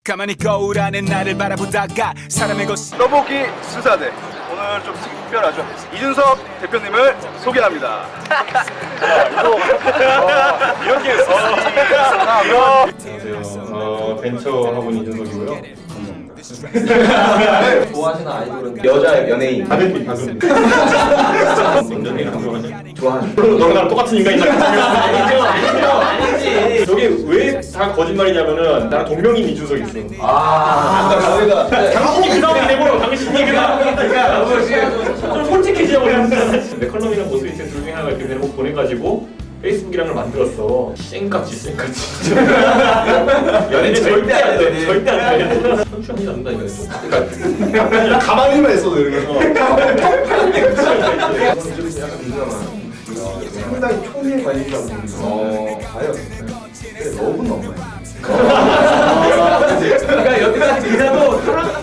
가만히 거울하는 나를 바라보다가 사람의 것이 떠보기 수사대 오늘 좀 특별하죠. 이준석 대표님을 소개합니다. 이렇게 안녕하세요. 벤처학원 이준석이고요. 좋아하시는 아이돌은 여자 연예인 다들 연예인 안 좋아하지? 좋아하는 너랑 나랑 똑같은 인간이다. 아니지 저게 왜 다 거짓말이냐면은 나랑 동명인 이준석이 있어. 저희가 당신이 그 상황이 돼버려. 당신이 그 상황이 좀 솔직해지자고 했는데 내 컬럼이랑 모습이 둘 중에 하나가 이렇게 되는 거 보내가지고 페이스북이랑을 만들었어. 쌩같이 연예인 절대 안 돼. 절대 안 돼. 선출이 난다니까. 그러니까 가만히만 있어도 이렇게 상당히 총리에 관심이라고 보는데 과연 너무 그러니까 여태까지 기사도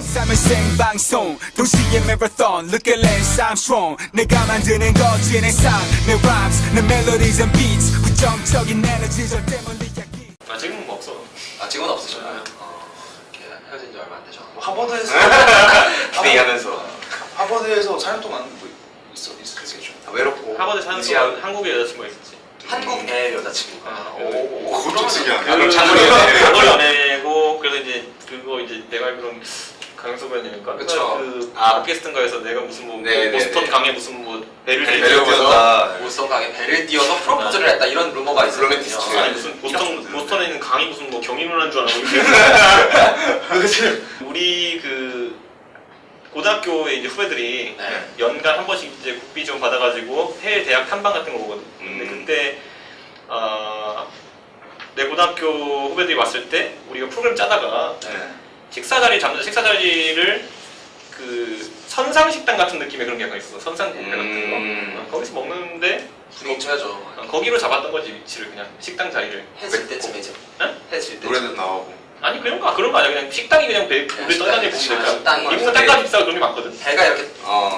삶은 생방송 도시의 매라톤 Look at Lance Armstrong 내가 만드는 거지 내 삶, 내 rhymes, 내 melodies and beats 부정적인 에너지 절대 멀리 약기 지금은 뭐 없어. 지금은 없으셔요? 이렇게 헤어진 지 얼마 안 되죠? 하버드에서 기대하면서 하버드에서 4년 동안 뭐 있었겠죠. 외롭고 하버드 사는 동안 한국에 여자친구가 있었지. 한국의 여자친구가 그것도 특이하네. 그럼 장거리 연애고 그래서 이제 그거 이제 내가 알기로는 강소변이니까 그쵸. 그 아. 팟캐스트인가에서 내가 무슨 뭐 네네네. 보스턴 강에 무슨 뭐 배를 배를 띄워서 띄워서 보스턴 강에 배를 띄워서 프로포즈를 했다 이런 루머가 있어요. 로맨티스트. 아니 무슨 보스턴에 있는 강이 무슨 뭐 경인을 한 줄 알고 우리 그 고등학교에 이제 후배들이 네. 연간 한 번씩 이제 국비 좀 받아가지고 해외 대학 탐방 같은 거 보거든. 근데 그때 내 고등학교 후배들이 왔을 때 우리가 프로그램 짜다가 식사 자리를 그 선상식당 같은 느낌의 그런 게 약간 있어. 선상국회 같은 거. 거기서 먹는데 분위기 쳐야죠. 거기로 잡았던 거지 위치를 그냥 식당 자리를. 해질 때쯤이죠. 응? 해질 때. 노래는 나오고. 아니 그런 거 아니야. 그냥 식당이 그냥 우리 떠다니는 식당, 곳이니까. 식당 미국은 땅값 비싸고 그런 게 많거든. 배가 이렇게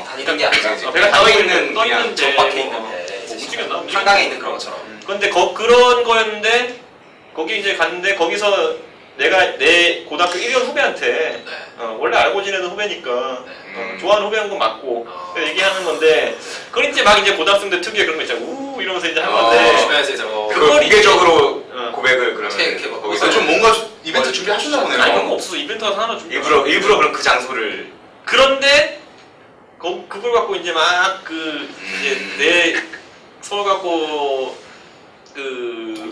다니는 게 아니죠. 배가 떠 떠 있는 있는 저 배. 밖에 있는 뭐 배. 움직였나? 한강에 있는 그런 것처럼. 근데 그런 거였는데 거기 이제 갔는데 거기서 내가 내 고등학교 1년 후배한테 원래 알고 지내는 후배니까 좋아하는 후배인 건 맞고 얘기하는 건데 그걸 이제 막 이제 고등학생들 특유의 그런 거 있잖아. 우 이러면서 이제 하는 건데 주변에서 이제 뭐 그걸 공개적으로 고백을 그러면 이렇게 뭐 거기서 좀 뭔가 이벤트 준비하셨나 보네요. 아니 그런 거 없어. 이벤트 하나 준비. 일부러 그럼 그 장소를 그런데 그걸 갖고 이제 막 그 이제 내 서울 갖고 그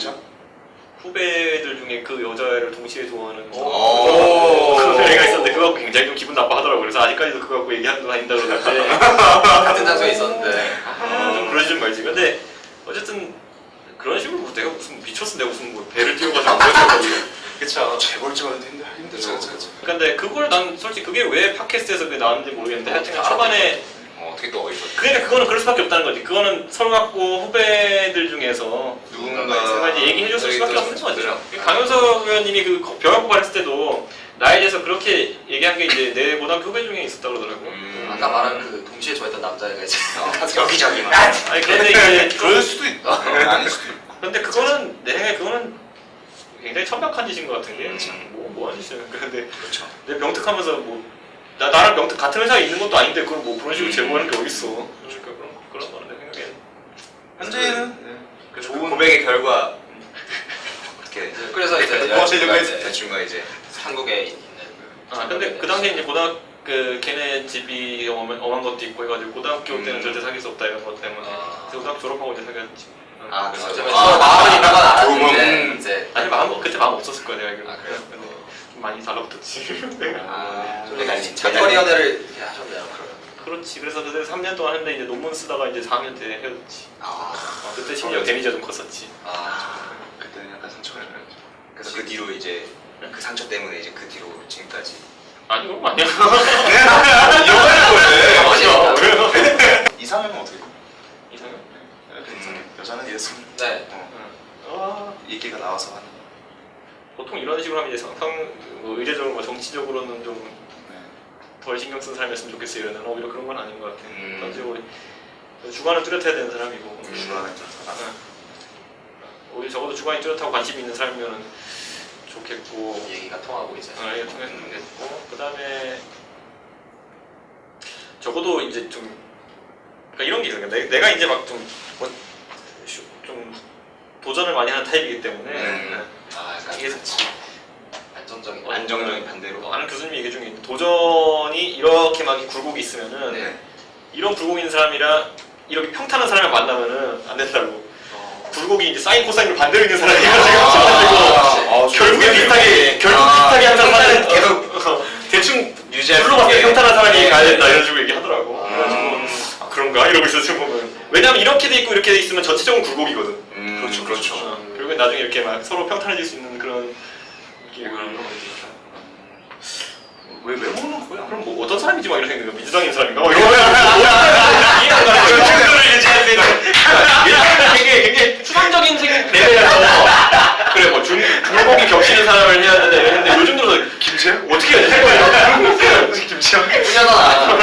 후배들 중에 그 여자애를 동시에 좋아하는 그런 애가 있었는데 그거 갖고 굉장히 좀 기분 나빠하더라고. 그래서 아직까지도 그거 갖고 얘기하는 거 아닌다 그러는데 같은 장소에 있었는데 좀 그러지 말지. 근데 어쨌든 그런 식으로 내가 무슨 미쳤어. 내가 무슨 뭐 배를 띄워가지고 그쵸. 재벌집 하는데 힘들죠. 근데 그걸 난 솔직히 그게 왜 팟캐스트에서 그게 나왔는지 모르겠는데 하여튼 초반에 어떻게 또 어디서 그러니까 그거는 그럴 수밖에 없다는 거지. 그거는 서울 갖고 후배들 중에서 누군가 이제 얘기해줬을 수밖에 없는 거지. 강효석 의원님이 그 병역고발 했을 때도 나에 대해서 그렇게 얘기한 게 이제 내 고등학교 후배 중에 있었다 그러더라고. 아까 말한 그 동시에 좋아했던 남자애가 이제 여기저기만 아니 그런데 이제 그럴 수도 있다. 아닐 수도 있고. 근데 그거는 내 생각에 그거는 굉장히 천박한 짓인 것 같은 게 뭐 하는 짓이야. 근데 내 병특하면서 뭐 나랑 병특 같은 회사에 있는 것도 아닌데 그걸 뭐 그런 식으로 제보하는 게 어딨어. 그러니까 그런 거는 내 생각에 현재는 좋은 고백의 결과 어떻게 그래서 이제 대충가 이제 한국에 있는 근데 그 당시에 이제 그 걔네 집이 엄한 것도 있고 해가지고 고등학교 때는 절대 사귈 수 없다 이런 것 때문에 그래서 고등학교 졸업하고 이제 사귀었지. 그래서 마음은 있는 건 알았는데 이제 아니 그때 마음 없었을 거야 내가 알기로. 그래요? 근데 좀 많이 달라붙었지. 그러니까 장거리 연애를 하셨네요. 그렇지. 그래서 그때 3년 동안 했는데 이제 논문 쓰다가 이제 4학년 때 헤어졌지. 그때 심지어 데미지가 좀 컸었지. 그때는 약간 상처가 있었죠. 그래서 그 뒤로 이제 그 상처 때문에 이제 그 뒤로 지금까지. 아니 그런 거 아니야. 이혼하는 거지. 이상형은 어떻게? 이상형? 여자는 예술. 네. 얘기가 나와서 하는. 보통 이런 식으로 하면 이제 뭐 의례적으로 뭐 정치적으로는 좀 덜 신경 쓴 사람이었으면 좋겠어요. 이러는 오히려 그런 건 아닌 것 같아. 전적으로 주관을 뚜렷해야 되는 사람이고. 주관을 오히려 적어도 주관이 뚜렷하고 관심이 있는 사람이면은 좋겠고 얘기가 통하고 이제. 얘기가 통했으면 좋겠고 그 다음에 적어도 이제 좀 그러니까 이런 게 있어요. 내가 이제 막 좀 도전을 많이 하는 타입이기 때문에 아, 약간 이게 안정적인 반대로. 아는 교수님이 얘기 중에 도전이 이렇게 막 굴곡이 있으면은 네. 이런 굴곡 있는 사람이랑 이렇게 평탄한 사람을 만나면은 안 된다고. 굴곡이 이제 사인 코사인으로 반대로 있는 사람이 결국에 비슷하게 하는 사람은 계속 대충 유지할 둘로 봤을 때 수 있게. 평탄한 사람이 네. 가야 된다 이런 식으로 얘기하더라고. 그래가지고 그런가 이러고 있어 지금 보면. 왜냐면 이렇게 돼 있고 이렇게 돼 있으면 전체적으로 굴곡이거든. 그렇죠. 결국엔 나중에 이렇게 막 서로 평탄해질 수 있는 그런 이게 왜 외모는 거야? 그럼 뭐 어떤 사람이지 막 이런 생각 민주당인 사람인가? 막 이해가 안 가는 거야. 정도를 유지할 수 있는 얘는 굉장히 추상적인 레벨에서 그래 뭐 중복이 겹치는 사람을 해야 된다 이랬는데 요즘 들어서 김치야? 어떻게 해야 돼? 김치야? 분야잖아. 어,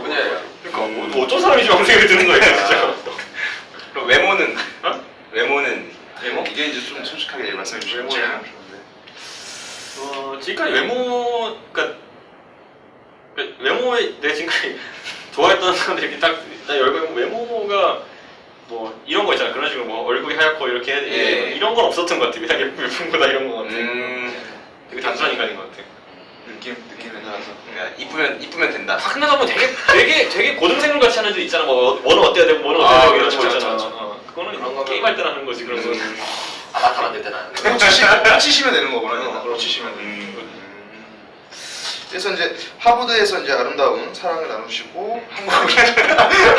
분야예요. 그러니까 뭐 어떤 사람이지 막 생각이 드는 거야 진짜. 그럼 외모는? 어? 외모는? 외모? 이게 이제 좀 솔직하게 말씀해 주시면 외모는? 제가 좋은데. 지금까지 그러니까 외모에 내가 지금까지 좋아했던 사람들이 이렇게 딱 열고 외모가 뭐 이런 거 있잖아. 그런 식으로 뭐 얼굴이 하얗고 이렇게 예. 이런 건 없었던 것 같아. 그냥 예쁜 거다 이런 거 같아. 음. 되게 단순한 인간인 것 같아. 느낌에 따라서. 그러니까 이쁘면 된다. 가끔 보면 되게 고등생물 같이 하는 애 있잖아. 뭐는 어때야 되고 뭐는 어때야 되고 이런 거 그렇죠, 있잖아. 그렇죠. 그거는 그런 거는- 게임할 때나 하는 거지 그런 거. 아바타 만들 때는 안 돼. 꽂히시면 되는 거구나. 꽂히시면. 그래서 이제 하버드에서 이제 아름다운 사랑을 나누시고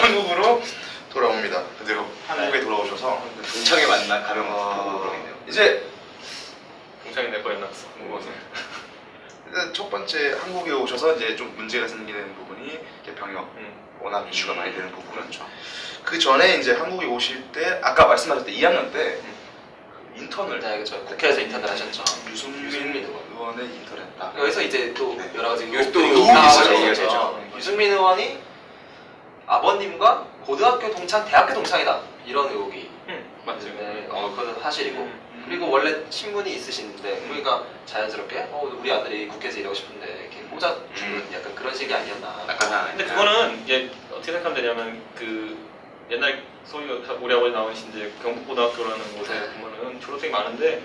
한국으로 돌아옵니다. 그대로 한국에 돌아오셔서 동창회 만나 가면 그러겠네요. 이제 동창이 내 거에 났어. 먹어서. 첫 번째 한국에 오셔서 이제 좀 문제가 생기는 부분이 개평역 워낙 이슈가 많이 되는 부분은 그 전에 이제 한국에 오실 때 아까 말씀하셨던 2학년 때 인턴을 네, 그렇죠. 국회에서 인턴을 하셨죠. 유승민 의원의 인턴을 했다. 여기서 이제 또 네. 여러 가지 여기 또 의혹들이 의혹이 있어요. 얘기가 그렇죠. 되죠. 유승민 의원이 아버님과 고등학교 동창, 대학교 동창이다 이런 의혹이 맞지. 있는데 그건 사실이고 그리고 원래 신분이 있으신데 그러니까 자연스럽게 우리 아들이 국회에서 일하고 싶은데 이렇게 꽂아주는 약간 그런 식이 아니었나. 근데 그거는 이제 어떻게 생각하면 되냐면 그 옛날 소위 우리 아버지 나오신 이제 경북고등학교라는 곳에 보면은 졸업생이 많은데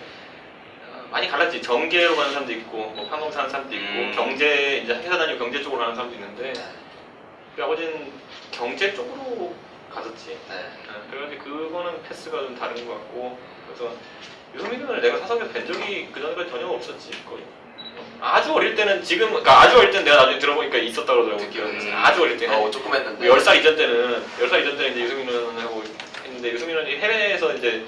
많이 갈랐지. 정계로 가는 사람도 있고 뭐 판검사 하는 사람도 있고 경제 이제 회사 다니고 경제 쪽으로 가는 사람도 있는데 우리 아버지는 경제 쪽으로 갔었지. 그래가지고 그거는 패스가 좀 다른 것 같고 그래서 유승민 의원을 내가 사석에서 뵌 적이 그 전까지 전혀 없었지 거의. 아주 어릴 때는 그러니까 아주 어릴 때는 내가 나중에 들어보니까 있었다 그러더라고. 아주 어릴 때. 조금 했는데. 10살 이전 때는 이제 유승민 의원하고 했는데 유승민 의원이 해외에서 이제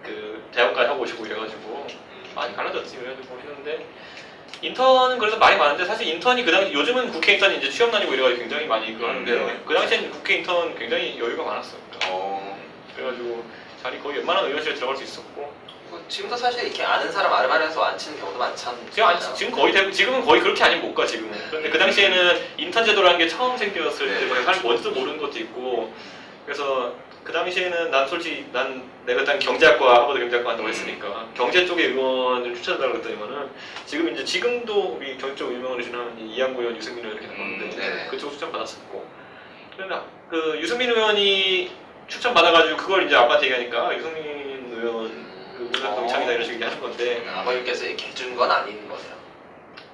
그 대학까지 하고 오시고 이래가지고 많이 갈라졌지. 그래가지고 했는데 인턴은 그래서 많이 많은데 사실 인턴이 그 당시 요즘은 국회 인턴이 이제 취업 다니고 이래가지고 굉장히 많이 그거 하는데 그 당시에는 국회 인턴 굉장히 여유가 많았어. 그래가지고 자리 거의 웬만한 의원실에 들어갈 수 있었고. 지금도 사실 이렇게 아는 사람 아르바이트에서 안 치는 경우도 많잖아요. 지금 거의 지금은 거의 그렇게 아니면 못 가 지금은. 그런데 그 당시에는 인턴 제도라는 게 처음 생겼을 때 사실 뭔지도 모르는 것도 있고 그래서 그 당시에는 난 솔직히 내가 일단 경제학과 하버드 경제학과 한다고 했으니까 경제 쪽의 의원을 추천한다고 했더니만은 지금도 우리 경제 쪽 유명하시는 이양구 의원, 유승민 의원 이렇게 나오는데 그쪽 추천 받았었고. 그런데 그 유승민 의원이 추천 받아가지고 그걸 이제 아빠한테 얘기하니까 유승민 의원 그 동창이다 이런 식으로 하는 건데 아버님께서 이렇게 해준 건 아닌 거네요.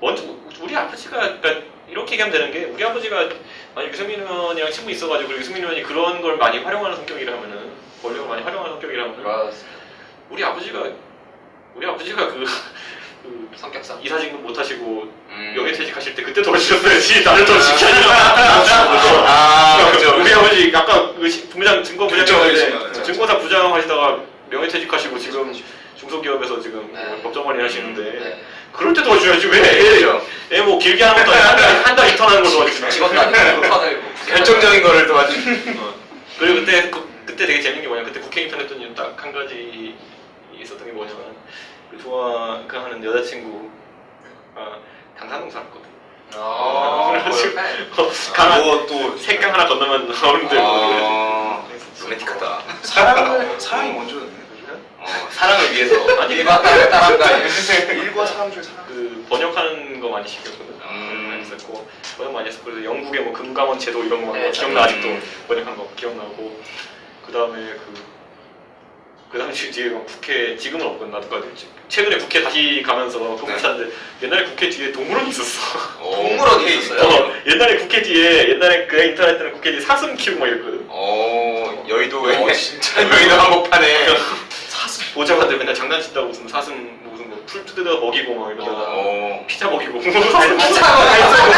먼저 우리 아버지가 그러니까 이렇게 얘기하면 되는 게 우리 아버지가 만약 유승민 의원이랑 친구 있어가지고 그리고 유승민 의원이 그런 걸 많이 활용하는 성격이라면은 권력을 많이 활용하는 성격이라면은 우리 아버지가 그 성격상 이사직도 못 하시고 명예퇴직하실 때 그때 도와주셨어야지 나를 더 시켜야 그렇죠. 우리 아버지 아까 그 부장 증권 부장인데 그렇죠. 증권사 부장 하시다가 명예퇴직하시고 지금 중소기업에서 지금 법정관리 하시는데 그럴 때 도와줘야지 왜 애 뭐 길게 하는 것도 아니고 한 달 인턴하는 걸 도와주시나. 직원도 아니고 인턴을 결정적인 거를 도와주. 그리고 그때 되게 재밌는 게 뭐냐면 그때 국회 인턴 했더니 딱 한 가지 있었던 게 뭐냐면 그 하는 여자친구 당산동 살았거든. 강호 또 색강 하나 건너면 나오는데 로맨틱하다. 사랑이 먼저였네. 그죠? 사랑을 위해서 아니 일과 사랑과 일과 사람 중에 사람. 그 번역하는 거 많이 시켰거든. 많이 했었고 번역 많이 했었고 그래서 영국의 뭐 금감원 제도 이런 거 네, 기억나 아직도 번역한 거 기억나고 그 다음에 그 당시 뒤에 막 국회 지금은 없건 나도 최근에 국회 다시 가면서 검색하는데 옛날에 국회 뒤에 동물원이 있었어. 동물원이 있었어요. 옛날에 국회 뒤에 옛날에 그 인터넷 때는 국회 뒤에 사슴 키우고 막 이랬거든. 여의도에 진짜 여의도 한복판에 사슴 보자마자 맨날 장난친다고 무슨 사슴 무슨 뭐 풀 뜯어 먹이고 막 이러다가 피자 먹이고 사슴 피자가 다 있어요.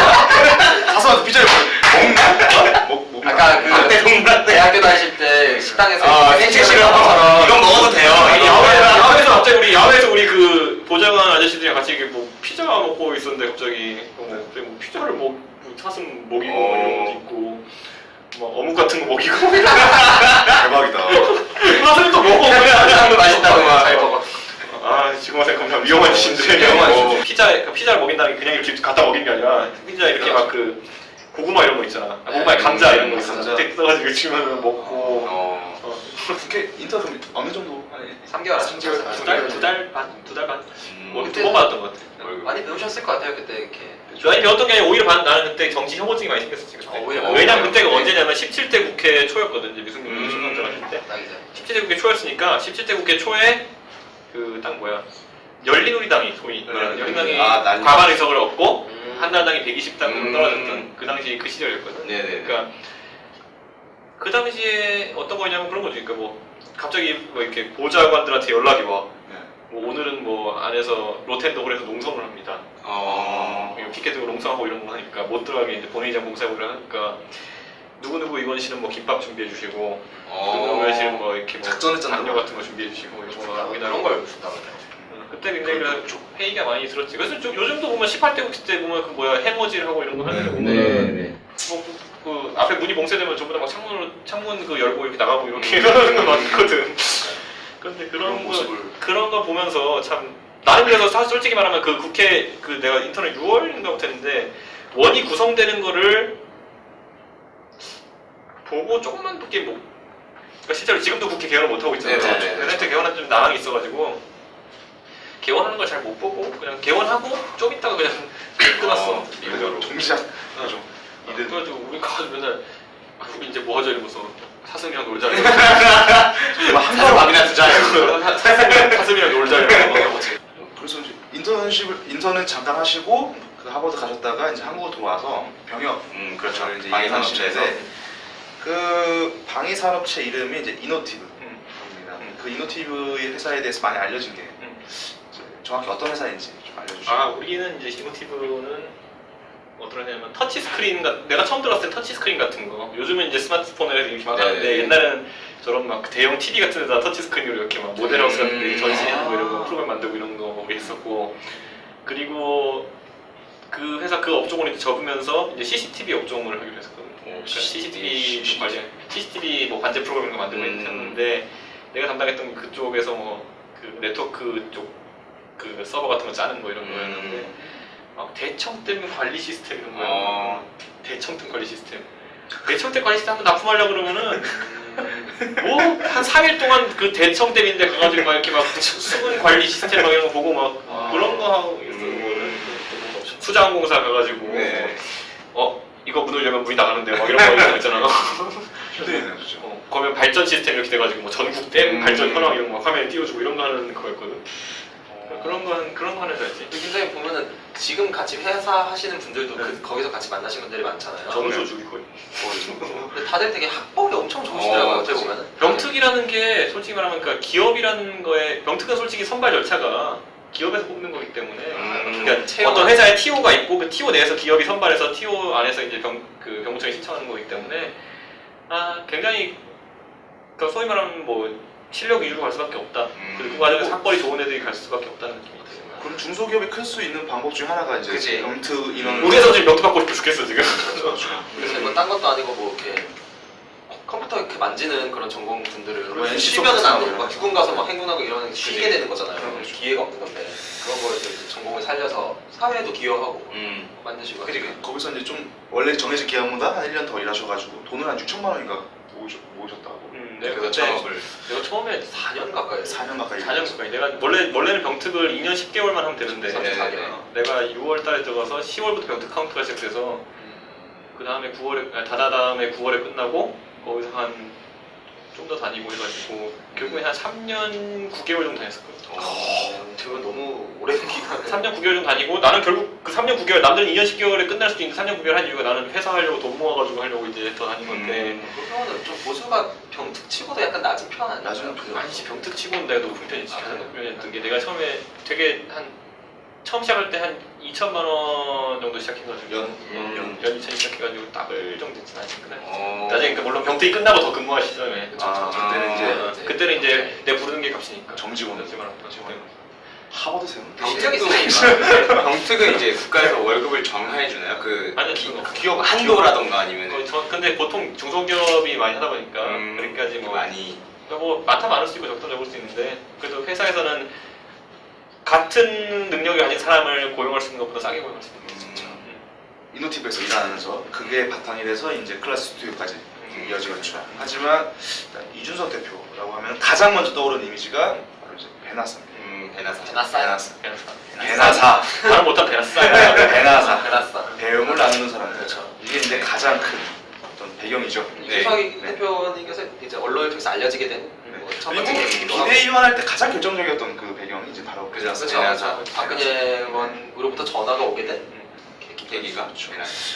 사슴한테 피자를 먹나? 아까 그 대학교 다니실 때 식당에서 생채식을 하면서 이건 먹어도 돼요. 야외에서 야외에서 우리 그 보좌관 아저씨들이랑 같이 이렇게 뭐 피자 먹고 있었는데 갑자기 뭐 피자를 뭐 사슴 먹이고 막 이런 것도 있고 막 어묵 같은 거 먹이고 대박이다. 사슴도 먹어 그냥 맛있다고 잘 먹어. 아 지금 생각하면 위험한 짓인데 위험한 짓. 피자를 먹인다는 게 그냥 이렇게 갖다 먹인 게 아니라 피자 이렇게 막 그 고구마 이런 거 있잖아. 고구마에 감자 이런 거 있잖아. 감자. tek 떠가지고 치면 먹고 국회 인터뷰 어느 정도? 3개월 하셨어요. 두 달 반? 두번 받았던 것 같아. 많이 배우셨을 것 같아요 그때 이렇게. 많이 배웠던 게 아니라 오히려 나는 그때 정치 혐오증이 많이 생겼었지. 그때. 오히려. 왜냐면 그때가 언제냐면 17대 국회 초였거든. 이제 미승민이 신관절 하실 때. 딱 이제 17대 국회 초였으니까 17대 국회 초에 그 딱 뭐야 열린우리당이 소위 열린우리당이 난리. 과반 의석을 얻고 한나라당이 120당 떨어졌던 그 당시 그 시절이었거든. 네네. 그러니까 그 당시에 어떤 거냐면 그런 거지. 그러니까 뭐 갑자기 뭐 이렇게 보좌관들한테 연락이 와. 뭐 오늘은 뭐 안에서 로텐더홀에서 농성을 합니다. 피켓으로 농성하고 이런 거 하니까 못 들어가게 이제 본회의장 공사하고 이런 하니까 누구 이번 씨는 뭐 김밥 준비해 주시고 누구 씨는 뭐 이렇게 뭐 작전을 짠다. 담요 같은 거 준비해 주시고 이런 거 하고 이런 걸 준다고. 그때 굉장히 회의가 많이 들었지. 그래서 좀 요즘도 보면 18대 국회 때 보면 그 뭐야 해머질 하고 이런 거 하는 거 보면 그 앞에 문이 봉쇄되면 전부 다 막 창문 그 열고 이렇게 나가고 이렇게 하는 거 많거든. 근데 그런 거 보면서 참 나는 그래서 사실 솔직히 말하면 그 국회 그 내가 인터넷 6월인가부터 했는데 원이 구성되는 거를 보고 조금만 늦게 뭐 그러니까 실제로 지금도 국회 개원을 못 하고 있잖아요. 그때 개원한 좀 난항이 있어가지고 개원하는 걸 잘 못 보고 그냥 개원하고 좀 있다가 그냥 끊었어. 이거로 동시작. 그래가지고 우리 가가지고 맨날 우리 이제 뭐 하자 이러면서 사슴이랑 놀자 한가로 밥이나 주자. 사슴이랑 놀자 이러면서 그래서 이제 인턴은 잠깐 하시고 그 하버드 가셨다가 이제 한국으로 돌아와서 병역. 그렇죠. 이제 방위산업체에서. 그 방위산업체 이름이 이제 이노티브입니다. 그 이노티브의 회사에 대해서 많이 알려진 게 정확히 어떤 회사인지 좀 알려주시죠. 우리는 이제 이노티브는 어떤 회사냐면 터치 스크린 내가 처음 들었을 때 터치 스크린 같은 거. 요즘은 이제 스마트폰에 이렇게 막 하는데 옛날에는 저런 막 대형 TV 같은 데다 터치 스크린으로 이렇게 막 모델하우스 같은 데 전시하고 이런 거 프로그램 만들고 이런 거 했었고 그리고 그 회사 그 업종으로 이제 접으면서 이제 CCTV 업종을 하기로 했었거든요. 그러니까 CCTV 뭐 관제 프로그램 이런 거 만들고 했는데 내가 담당했던 그쪽에서 뭐 그 네트워크 쪽 그 서버 같은 거 짜는 거 이런 거였는데 막 대청댐 관리 시스템 이런 거예요. 대청댐 관리 시스템. 대청댐 관리 시스템 한번 납품하려고 그러면은 뭐 한 3일 동안 그 대청댐인데 가가지고 막 이렇게 막 수분 관리 시스템 막 이런 거 보고 막 그런 거 하고 있어. 수자원공사 가가지고 이거 문 열면 문이 나가는데 막 이런 거 있잖아. 힘드네요, 그렇죠. 그러면 발전 시스템 이렇게 돼가지고 뭐 전국 댐 발전 현황 이런 거 화면에 띄워주고 이런 거 하는 거였거든. 그런 거 하는 회사였지. 굉장히 보면은 지금 같이 회사 하시는 분들도 거기서 같이 만나신 분들이 많잖아요. 정수주기 거의. 근데 다들 되게 학벌이 엄청 좋으시더라고요. 어떻게 보면은. 병특이라는 게 솔직히 말하면 그러니까 기업이라는 거에 병특은 솔직히 선발 절차가 기업에서 뽑는 거기 때문에 그러니까 어떤 회사에 TO가 있고 그 TO 내에서 기업이 선발해서 TO 안에서 이제 병무청에 신청하는 거기 때문에 굉장히 그러니까 소위 말하면 뭐 실력 위주로 갈 수밖에 없다. 그리고 그 과정에서 학벌이 좋은 애들이 갈 수밖에 없다는 느낌이 들어요. 그럼 중소기업이 클 수 있는 방법 중 하나가 이제 병특 인원. 우리 회사 지금 병특 받고 싶어 죽겠어 지금. 그래서 뭐 딴 것도 아니고 뭐 이렇게 컴퓨터 이렇게 만지는 그런 전공 분들을 NC 쉬면은 안 되고 소프트웨어. 막 휴군 가서 막 행군하고 이러는 쉬게 되는 거잖아요. 기회가 없는 건데 그런 거에서 이제 전공을 살려서 사회에도 기여하고 만드시고. 그치, 거기서 이제 좀 원래 정해진 기간보다 한 1년 더 일하셔가지고 돈을 한 6천만 원인가 모으셨다고. 내가 그래서 그때 창업을 내가 처음에 4년 가까이 4년 가까이 4년 가까이 내가 원래는 병특을 2년 10개월만 하면 되는데 34개월. 내가 6월 달에 들어가서 10월부터 병특 카운트가 시작돼서 그 다음에 9월에 다음에 9월에 끝나고 거기서 한 좀 더 다니고 해가지고 결국에 한 3년 9개월 정도 다녔었거든. 그건 너무 오랜 기간 3년 9개월 정도 다니고 나는 결국 그 3년 9개월 남들은 2년 10개월에 끝날 수도 있는데 3년 9개월 한 이유가 나는 회사 하려고 돈 모아가지고 하려고 이제 더 다닌 건데 그러면 좀 보수가 병특 치고도 약간 낮은 편 아니야? 낮은 편. 아니지 병특 치고는 내가 높은 편이지 가장 높은 편이었던 게 내가 처음에 되게 처음 시작할 때 한 2천만 원 정도 시작해가지고 연 2천 시작해가지고 따블 정도 됐진 않았거든. 나중에 물론 병특이 끝나고 더 근무할 시점에 그때는 이제 내가 부르는 게 값이니까 정직원. 하버드 세운 병특은 이제 국가에서 월급을 정해 주나요? 그 아니요, 기업 한도라던가 아니면 근데 보통 중소기업이 많이 하다 보니까 그러니까지 뭐 많이 뭐 많다 많을 수 있고 적다 적을 수 있는데 그래도 회사에서는 같은 능력이 가진 사람을 고용할 수 있는 것보다 싸게 고용할 수 있는 거죠. 이노티브에서 일하면서 그게 바탕이 돼서 이제 클래스 스튜디오까지 이어지겠죠. 하지만 이준석 대표라고 하면 가장 먼저 떠오르는 이미지가 바로 이제 베나사입니다. 베나사. 말을 못한 베나사. 베나사. 배움을 나누는 사람들. 이게 이제 가장 큰 어떤 배경이죠. 이준석이 대표님께서 이제 언론을 통해서 알려지게 된 첫 번째 계기이기도 하고 비대위원 할 때 가장 결정적이었던 그 배경이 이제 바로 그렇죠. 베나사. 박근혜 의원으로부터 전화가 오게 된 계기가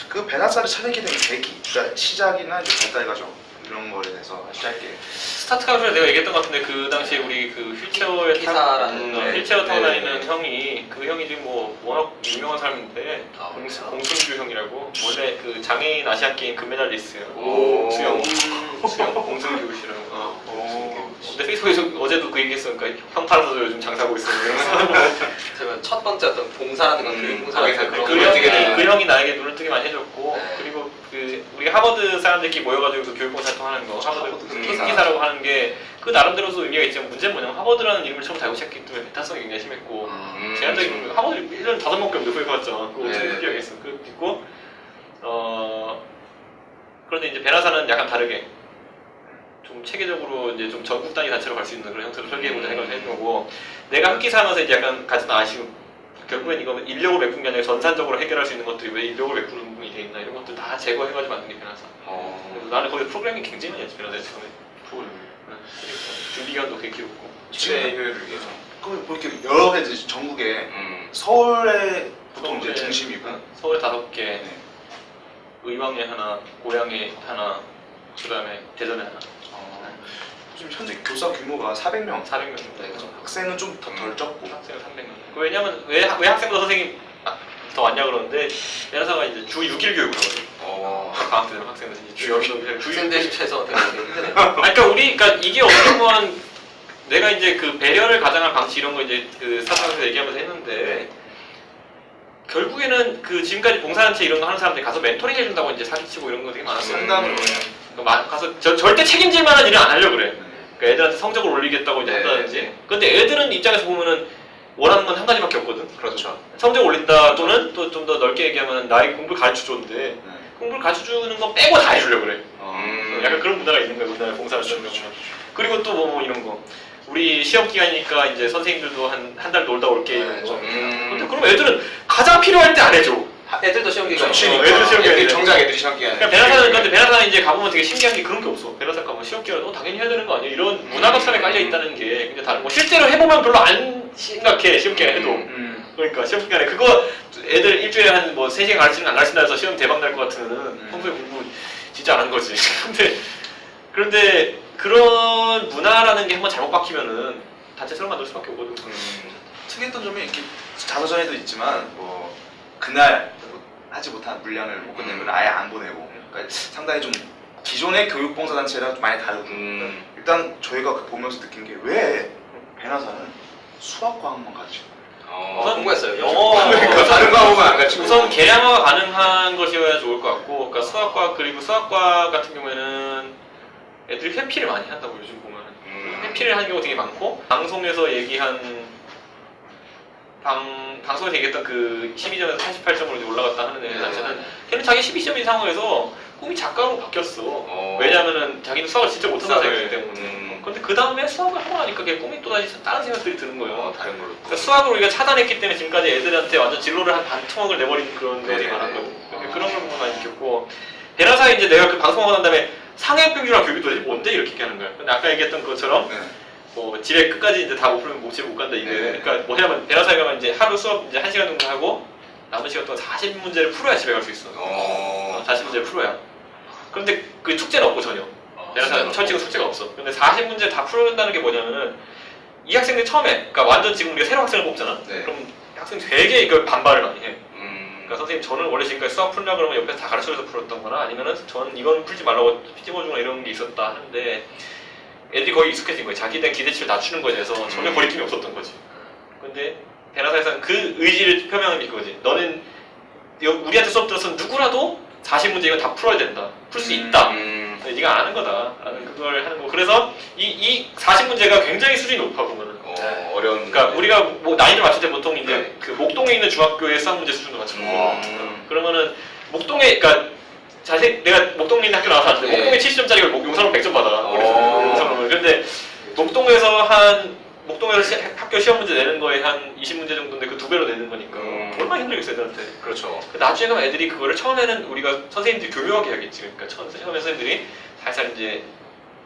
그 베나사를 차리게 된 계기, 그러니까 시작이나 이제 발달 과정 이런 거에 대해서 짧게. 스타트 카운트에 내가 얘기했던 것 같은데 그 당시에 우리 그 휠체어에 기사라는 휠체어 타고 다니는 형이 그 형이 지금 뭐 워낙 유명한 사람인데 공승규 형이라고 원래 그 장애인 아시안 게임 금메달리스트예요. 수영 공승규 씨라고. 근데 페이스북에서 어제도 그 얘기했어. 그러니까 형 팔아서 요즘 장사하고 있어요. 제가 첫 번째 어떤 봉사라는 건 교육봉사라는 그 형이 나에게 눈을 뜨게 많이 해줬고 그리고 그 우리 하버드 사람들끼리 모여가지고 그 교육봉사 활동하는 거 하버드 기사라고 하는 게 그 나름대로도 의미가 있지만 문제는 뭐냐면 하버드라는 이름을 처음 달고 시작했기 때문에 배타성이 굉장히 심했고 제한적인 하버드 1년에 5번밖에 없는데 후회 봤잖아. 그거 어떻게 기억했어. 그거 있고 그런데 이제 베나사는 약간 다르게 좀 체계적으로 이제 좀 전국 단위 단체로 갈 수 있는 그런 형태로 설계해보자 생각을 했던 거고 내가 흑기사하면서 이제 약간 가진 아쉬움 결국엔 이거 인력을 메꾸는 게 아니라 전산적으로 해결할 수 있는 것들이 왜 인력을 메꾸는 부분이 돼 있나 이런 것들 다 제거해가지고 만든 게 베나사. 그래서 나는 거기 프로그래밍 굉장히 많이 했지 베나사에 처음에. 준비기간도 되게 길었고. 지대 효율을 위해서. 그 이렇게 여러 개 이제 전국에 서울에 보통 이제 중심이고 서울에 5개, 의왕에 하나, 고양에 하나, 그다음에 대전에 하나. 지금 현재 교사 규모가 400명. 400명 정도 되죠. 학생은 좀 덜 적고. 학생은 300명. 왜냐면 왜 학생보다 선생님 더 왔냐 그러는데 베나사가 이제 주 6일 교육을 하거든. 방학 때는 학생들 이제 주 6일 교육. 학생들 입장에서 되게 힘드네요. 그러니까 그러니까 이게 어떻게 보면 내가 이제 그 배려를 가장한 방식 이런 거 이제 그 사장에서 얘기하면서 했는데 결국에는 그 지금까지 봉사단체 이런 거 하는 사람들이 가서 멘토링 해준다고 이제 사기치고 이런 거 되게 많았어요. 상담을 가서 절대 책임질 만한 일은 안 하려고 그래. 그러니까 애들한테 성적을 올리겠다고 이제 한다든지. 근데 애들은 입장에서 보면은 원하는 건 한 가지밖에 없거든. 그렇죠. 성적 올린다 또는 또 좀 더 넓게 얘기하면 나에게 공부를 가르쳐줬는데 공부를 가르쳐주는 거 빼고 다 해주려고 그래. 약간 그런 문화가 있는 거야 우리나라 봉사를 쓰는 경우는. 그리고 또 뭐 이런 거. 우리 시험 기간이니까 이제 선생님들도 한 달 놀다 올게 이런 거. 근데 그럼 애들은 가장 필요할 때 안 해줘. 애들도 시험 기간 애들 시험 기간. 정작 애들이 시험 기간에. 그러니까 베나사는 근데 베나사는 이제 가보면 되게 신기한 게 그런 게 없어. 베나사 가면 시험 기간 당연히 해야 되는 거 아니야? 이런 문화가 처음에 깔려 있다는 게 굉장히 다른 거. 실제로 해보면 별로 안 심각해 시험 기간 해도. 그러니까 시험 기간에 그거 애들 일주일에 한 뭐 3시간 가르치는 안 가르친다 해서 시험 대박 날 것 같으면은 평소에 공부 진짜 안 하는 거지. 그런데 그런 문화라는 게 한번 잘못 박히면은 단체 새로 만들 수밖에 없거든. 특이했던 점이 이렇게 자서전에도 있지만 뭐 그날 하지 못한 물량을 못 끝내면 아예 안 보내고 그러니까 상당히 좀 기존의 교육봉사단체랑 좀 많이 다르고 일단 저희가 보면서 느낀 게 왜 베나사는 수학 과목만 가르치는 우선 공부했어요. 영어 다른 과목은 안 가르치고. 우선 개량화가 가능한 것이어야 좋을 것 같고, 그러니까 수학과 그리고 수학과 같은 경우에는 애들이 회피를 많이 한다고 요즘 보면 회피를 하는 경우가 되게 많고 방송에서 얘기한 방송에서 얘기했던 그 12점에서 88점으로 올라갔다 하는 애 자체는 걔는 자기 12점인 상황에서 꿈이 작가로 바뀌었어. 왜냐면은 자기는 수학을 진짜 못하는 사람이기 때문에. 근데 그 다음에 수학을 하고 나니까 걔 꿈이 또 다시 다른 생각들이 드는 거예요. 다른 걸로. 그러니까 수학을 우리가 차단했기 때문에 지금까지 애들한테 완전 진로를 한 반토막을 내버린 그런 네, 애들이 네, 많았거든. 네. 그런 걸 보면 많이 느꼈고 베라사에 이제 내가 그 방송하고 난 다음에 상해병이랑 교육이 도대체 뭔데 이렇게 얘기하는 거야. 근데 아까 얘기했던 것처럼 네. 뭐 집에 끝까지 이제 다 못 풀면 집에 못 간다 이게. 네. 그러니까 뭐냐면 베라사에 가면 이제 하루 수업 이제 1시간 정도 하고 남은 시간 동안 40문제를 풀어야 집에 갈 수 있어. 40문제를 풀어야. 그런데 그 축제는 없고 전혀. 베라사 철칙은 숙제가 없어. 근데 40문제 다 풀어낸다는 게 뭐냐면은 이 학생들이 처음에, 그러니까 완전 지금 우리가 새로 학생을 뽑잖아. 네. 그럼 학생이 되게 이걸 반발을 많이 해. 그러니까 선생님 저는 원래 지금까지 수학 풀려 그러면 옆에서 다 가르쳐줘서 풀었던 거나 아니면은 저는 이건 풀지 말라고 찝어주거나 이런 게 있었다 하는데 애들이 거의 익숙해진 거예요. 자기에 기대치를 낮추는 거에 대해서 전혀 거리낌이 없었던 거지. 근데 베라사에서는 그 의지를 표명한 게 그거지. 너는 우리한테 수업 들어서 누구라도 40문제 이거 다 풀어야 된다. 풀 수 있다. 네가 안 하는 거다. 라는 그걸 하는 거. 그래서 이 40문제가 굉장히 수준이 높아 보면은. 어려운. 그러니까 우리가 뭐 나이를 맞출 때 보통 이제 네. 그 목동에 있는 중학교의 수학 문제 수준도 맞추는 그러면은 목동에 그러니까 내가 목동에 있는 학교 나와서 하는데 네. 목동에 70점짜리를 용산으로 100점 받아. 어. 용산으로. 근데 목동에서 학교 시험 문제 내는 거에 한 20문제 정도인데 그 2배로 내는 거니까 얼마나 힘들겠어 애들한테. 그렇죠. 나중에 가면 애들이 그거를 처음에는 우리가 선생님들이 교묘하게 해야겠지. 그러니까 처음에 선생님들이 살살 이제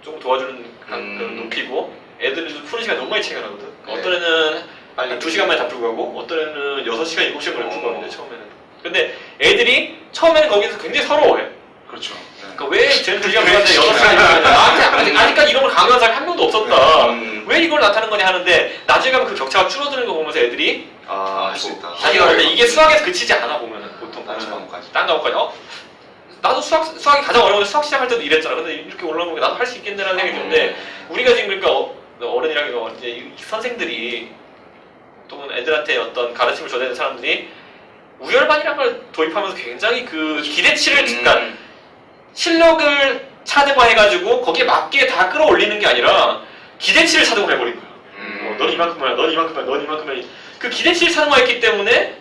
조금 도와주는 그런 높이고 애들을 푸는 시간 너무 많이 차이가 나거든. 네. 어떤 애는 빨리 2시간 만에 다 풀고 가고 어떤 애는 6시간, 7시간 걸려 풀고 가는데 처음에는. 근데 애들이 처음에는 거기서 굉장히 서러워해. 그렇죠. 그러니까 왜 쟤는 2시간 풀었는데 6시간 나한테 아직까지 이런 걸 강요한 사람이 한 명도 없었다. 왜 이걸 나타낸 거냐 하는데 나중에 가면 그 격차가 줄어드는 거 보면서 애들이 알 수 있다. 자기가 근데 이게 수학에서 그치지 않아 보면은 보통 다른 과목까지. 딴 과목까지 나도 수학이 가장 어려운데 수학 시작할 때도 이랬잖아. 근데 이렇게 올라오는 게 나도 할 수 있겠네라는 생각이 드는데 우리가 지금 그러니까 어른이라기도 이제 이 선생들이 또는 애들한테 어떤 가르침을 줘야 되는 사람들이 우열반이라는 걸 도입하면서 굉장히 그 기대치를 그러니까 실력을 차등화해가지고 거기에 맞게 다 끌어올리는 게 아니라 기대치를 차등화해버린 거야. 너는 이만큼 해야, 너는 이만큼 해야, 너는 이만큼 해야. 그 기대치를 차등화했기 때문에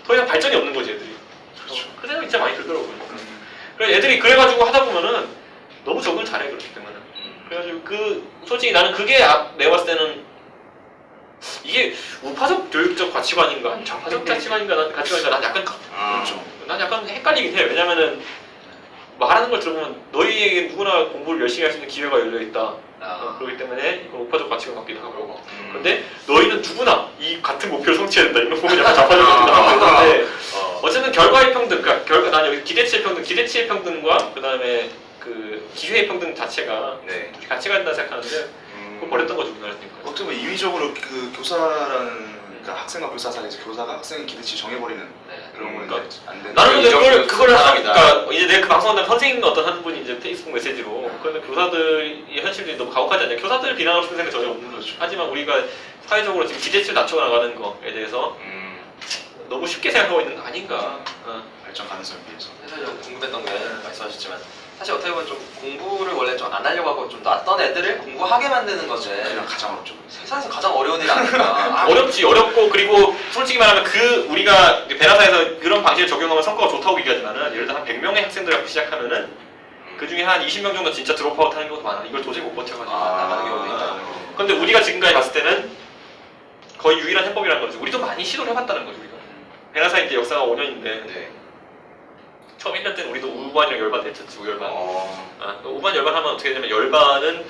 더 이상 발전이 없는 거지 애들이. 그렇죠. 그 생각이 진짜 많이 들더라고요. 그래서 애들이 그래가지고 하다 보면은 너무 적응을 잘해 그렇기 때문에. 그래가지고 솔직히 나는 그게 내가 봤을 때는 이게 우파적 교육적 가치관인가 좌파적 가치관인가 난 약간 난 약간 헷갈리긴 해. 왜냐면은 말하는 걸 들어보면 너희에게 누구나 공부를 열심히 할 수 있는 기회가 열려 있다. 그렇기 때문에 이건 우파적 가치관 같기도 하고. 근데 너희는 누구나 이 같은 목표를 성취해야 된다. 이런 거 보면 약간 좌파적 같기도 하고 한데 어쨌든 결과의 평등, 그러니까 난 여기 기대치의 평등, 기대치의 평등과 그 다음에 그 기회의 평등 자체가 둘이 같이 간다 생각하는데 그거 버렸던 거죠 우리나라니까. 어떻게 보면 임의적으로 그 교사라는 그러니까 학생과 교사 사이에서 교사가 학생의 기대치 정해버리는 그런 건 그러니까 이제 안 되는. 나는 근데 그걸 사람이다. 그러니까 이제 내가 그 방송한다면 선생님 어떤 한 분이 이제 페이스북 메시지로 그런데 교사들의 현실이 너무 가혹하지 않냐. 교사들 비난하고 싶은 생각 전혀 없는 거죠. 하지만 우리가 사회적으로 지금 기대치를 낮춰 나가는 거에 대해서 너무 쉽게 생각하고 있는 거 아닌가. 발전 가능성에 비해서. 사실 좀 궁금했던 게 말씀하셨지만 사실 어떻게 보면 좀 공부를 원래 좀 안 하려고 하고 좀 놨던 애들을 공부하게 만드는 건데 그냥 가장 어렵죠. 세상에서 가장 어려운 일이 아닐까. 어렵고 그리고 솔직히 말하면 우리가 베라사에서 그런 방식을 적용하면 성과가 좋다고 얘기하지만은 예를 들어 한 100명의 학생들 갖고 시작하면은 그 중에 한 20명 정도 진짜 드롭아웃 하는 경우도 많아. 이걸 도저히 못 버텨가지고 나가는 경우도 있다. 근데 우리가 지금까지 봤을 때는 거의 유일한 해법이라는 거죠. 우리도 많이 시도를 해봤다는 거죠. 우리가 베라사 이제 역사가 5년인데 처음 1년 때는 우리도 우반이랑 열반 내쳤지. 우열반. 우반 열반 하면 어떻게 되냐면 열반은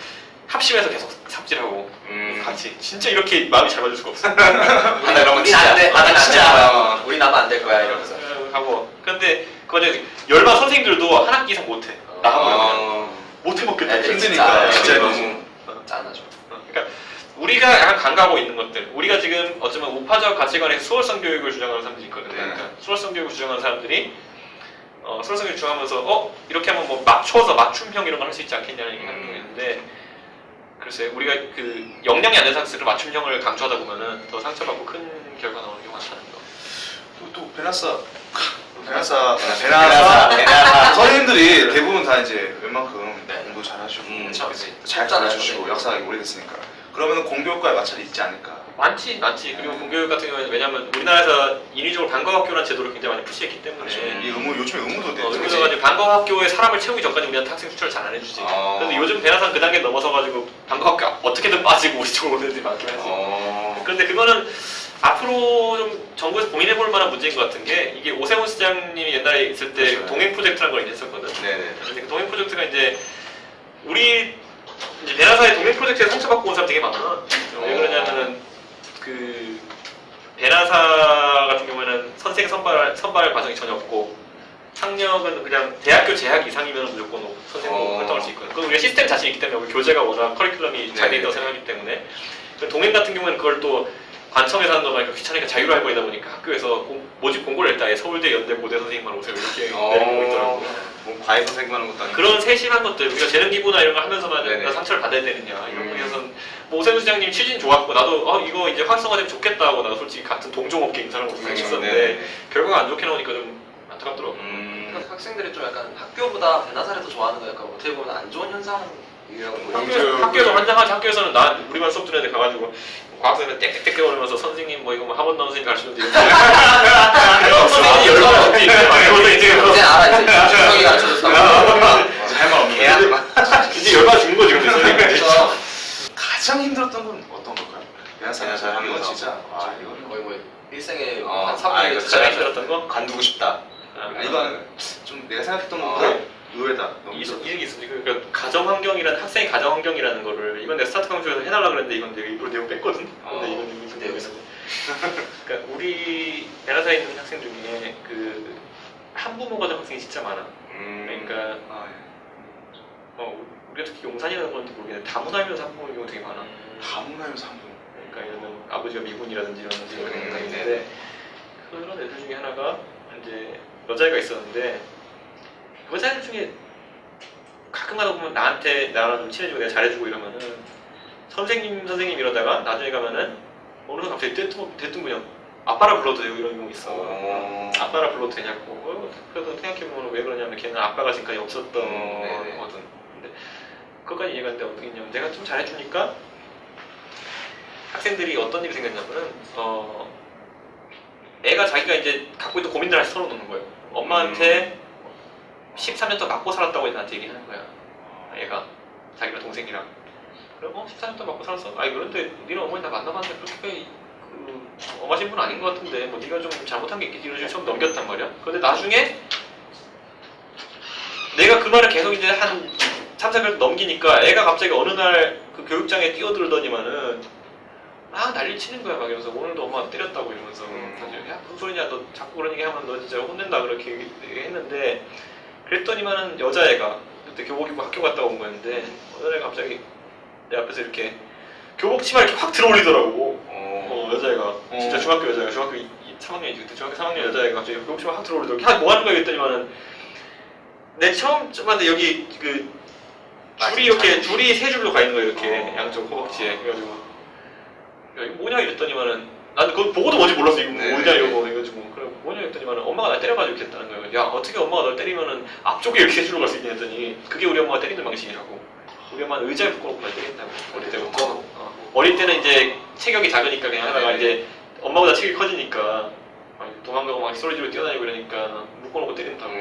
합심해서 계속 삽질하고 같이 진짜 이렇게 마음이 잘 맞을 수가 없어. 우리 이런 거 우린 안 돼. 진짜 진짜. 우리 나면 안 될 거야 이러면서. 하고 근데 그거는 열반 선생님들도 한 학기 이상 못해. 나가면 못해 먹겠다. 힘드니까 진짜 너무 짠하죠. 그러니까 우리가 약간 간과하고 있는 것들. 우리가 지금 어쩌면 우파적 가치관에서 수월성 교육을 주장하는 사람들이 있거든요. 그러니까 수월성 교육을 주장하는 사람들이 수월성 교육 주장하면서 이렇게 하면 뭐 맞춰서 맞춤형 이런 걸 할 수 있지 않겠냐는 얘기 하는 게 있는데 글쎄 우리가 그 역량이 안 되는 상태로 맞춤형을 강조하다 보면은 더 상처받고 큰 결과 나오는 경우가 많다는 거. 또 베나사 선생님들이 대부분 다 이제 웬만큼 공부 잘하시고 잘 가르쳐주시고 역사가 오래됐으니까 그러면 공교육과의 마찰이 있지 않을까. 많지. 그리고 공교육 같은 경우에는 왜냐면 우리나라에서 인위적으로 방과학교라는 제도를 굉장히 많이 푸시했기 때문에 이 요즘에 의무도 의무도 가지고 방과학교에 사람을 채우기 전까지 우리한테 학생 추천을 잘 안 해주지. 근데 요즘 베나사는 그 단계 넘어서가지고 방과학교 어떻게든 빠지고 우리 쪽으로 오는 애들이 많긴 하지. 그런데 그거는 앞으로 좀 정부에서 고민해볼 만한 문제인 것 같은 게 이게 오세훈 시장님이 옛날에 있을 때 그렇죠. 동행 프로젝트라는 걸 이제 했었거든. 네네. 근데 그 동행 프로젝트가 이제 우리 이제 베나사의 동행 프로젝트에 상처받고 온 사람 되게 많아. 왜 그러냐면은 그 베나사 같은 경우에는 선생 선발 과정이 전혀 없고 학력은 그냥 대학교 재학 이상이면 무조건 선생으로 활동할 수 있거든. 그건 우리가 시스템 자신이 있기 때문에 우리 교재가 워낙 커리큘럼이 잘 돼 있다고 생각하기 때문에 동행 같은 경우에는 그걸 또 관청에서 하는 거니까 귀찮으니까 자유로 할 거이다 보니까 학교에서 모집 공고를 낼 때 아예 서울대, 연대, 고대 선생님만 오세요 이렇게 내리고 있더라고. 뭐 과외 선생님 하는 것도 아니고. 그런 세심한 것들 우리가 재능 기부나 이런 거 하면서만 네네. 내가 상처를 받아야 되느냐 이런 부분에서는 뭐 오세훈 시장님 취지는 좋았고 나도 이거 이제 활성화되면 좋겠다 하고 나도 솔직히 같은 동종업계 인사라고 생각했었는데 네네. 결과가 안 좋게 나오니까 좀 안타깝더라고. 그래서 학생들이 좀 약간 학교보다 베나사를 더 좋아하는 거 약간 어떻게 보면 안 좋은 현상이라고 학교에서 환장하지. 학교에서는 나 우리만 수업 듣는 애들 가가지고 과학생들 땡땡땡 거리면서 선생님 뭐 이거 뭐 학원 나온 선생님 가르치는데 그런 선생님이 열받아 없지. 이제 알아 이제 주성이 가르쳐줬다고. 할말 없는 거야. 이제 열받아 죽는 거지 근데 선생님. 그래서 가장 힘들었던 건 어떤 걸까요? 베나사 하는 건 진짜 이거는 거의 뭐 일생에 어, 한 아, 3분의 이거 가장 힘들었던 거? 관두고 싶다. 이거는 좀 내가 생각했던 것보다 의외다. 너무 이게 있어. 그러니까 가정 환경이란 학생의 가정 환경이라는 거를 이건 내가 스타트 강조에서 해달라 그랬는데 이건 내가 일부러 내용 뺐거든. 근데 이건 무슨 내용이었는데. 그러니까 우리 베나사에 있는 학생 중에 그 한부모 가정 학생이 진짜 많아. 그러니까 우리가 특히 용산이라는 건지 모르겠는데 다문화이면서 한부모인 경우 되게 많아. 다문화면서 한 분. 그러니까 예를 들면 아버지가 미군이라든지 이런 식으로 있는데 네네. 그런 애들 중에 하나가 이제 여자애가 있었는데 그 여자애들 중에 가끔 가다 보면 나랑 좀 친해지고 내가 잘해주고 이러면은 선생님 이러다가 나중에 가면은 어느 날 갑자기 대뜸 그냥 아빠라 불러도 되고 이런 경우 있어. 아빠라 불러도 되냐고. 그래서 생각해보면 왜 그러냐면 걔는 아빠가 지금까지 없었던 네네. 거거든. 근데 그것까지 이해가 되는데 어떻게 했냐면 내가 좀 잘해주니까 학생들이 어떤 일이 생겼냐면은 애가 자기가 이제 갖고 있던 고민들 하나씩 털어놓는 거예요. 엄마한테 13년 동안 맞고 살았다고 나한테 얘기하는 거야. 애가 자기랑 동생이랑. 그럼 13년 동안 맞고 살았어? 아니 그런데 니네 어머니 나 만나봤는데 그렇게 엄하신 분 아닌 것 같은데 뭐 네가 좀 잘못한 게 있겠지 이런 식으로 처음 넘겼단 말이야. 그런데 나중에 내가 그 말을 계속 이제 한 3, 4개월 넘기니까 애가 갑자기 어느 날 그 교육장에 뛰어들더니만은 난리 치는 거야. 막 이러면서 오늘도 엄마가 때렸다고 이러면서 야 무슨 소리냐 너 자꾸 그런 얘기 하면 너 진짜 혼낸다 그렇게 얘기했는데 그랬더니만은 여자애가 그때 교복 입고 학교 갔다 온 거였는데 여자애가 갑자기 내 앞에서 이렇게 교복 치마 이렇게 확 들어올리더라고. 여자애가 진짜 중학교 여자애가 중학교 3학년이지 그때 중학교 3학년 여자애가 갑자기 교복 치마 확 들어올리더라고. 뭐 하는 거야 했더니만은 내 처음 봤는데 여기 그 줄이 세 줄로 가 있는 거야 이렇게 양쪽 허벅지에. 그래가지고 야 이거 뭐냐 이랬더니만은 나는 그거 보고도 뭔지 몰랐어. 이거 뭐냐 이러고 해가지고 그래 뭐냐 했더니만은 엄마가 날 때려가지고 이렇게 했다는 거야. 야 어떻게 엄마가 널 때리면은 앞쪽에 이렇게 세 줄로 갈 수 있냐 했더니 그게 우리 엄마가 때리는 방식이라고. 우리 엄마는 의자에 묶어놓고 날 때린다고 어릴 때부터. 어릴 때는 이제 체격이 작으니까 그냥 하다가 이제 엄마보다 체격이 커지니까 도망가고 막 소리 지르고 뛰어다니고 이러니까 묶어놓고 때린다고.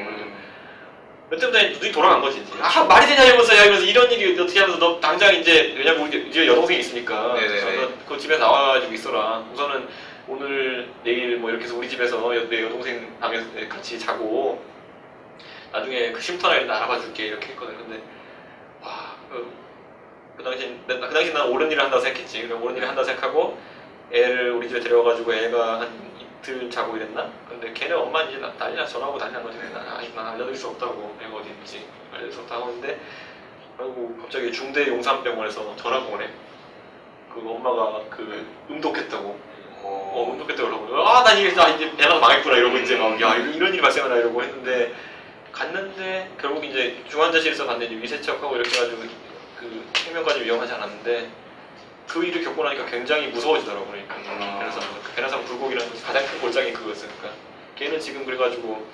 몇 때부터 눈이 돌아간 거지 이제. 말이 되냐 이러면서 이런 일이 어떻게 하면서 너 당장 이제 왜냐면 우리 이제 여동생이 있으니까 그래서 너 그 집에 나와가지고 있어라. 우선은 오늘 내일 뭐 이렇게 해서 우리 집에서 내 여동생 방에 같이 자고 나중에 그 쉼터나 이런 데 알아봐 줄게 이렇게 했거든. 근데 와 그 당시 난 옳은 일을 한다고 생각했지. 그럼 옳은 일을 한다고 생각하고 애를 우리 집에 데려와가지고 애가 한 이틀 자고 이랬나? 근데 걔네 엄마는 이제 난리나 전화하고 난리 난 거지. 난 알려드릴 수 없다고 애가 어디 있는지 알려줄 수 없다고 하는데 그리고 갑자기 중대 용산병원에서 전화가 오네. 그 엄마가 그 음독했다고. 음독했다고 그러고 난 이제 배가 망했구나 이러고 이제 막 야 이런 일이 발생하나 이러고 했는데 갔는데 결국 이제 중환자실에서 봤는데 위세척하고 이렇게 해가지고 그 생명까지 위험하지 않았는데 그 일을 겪고 나니까 굉장히 무서워지더라고. 그러니까 베나상 굴곡이라는 가장 큰 골장이 그거였어. 그러니까 걔는 지금 그래가지고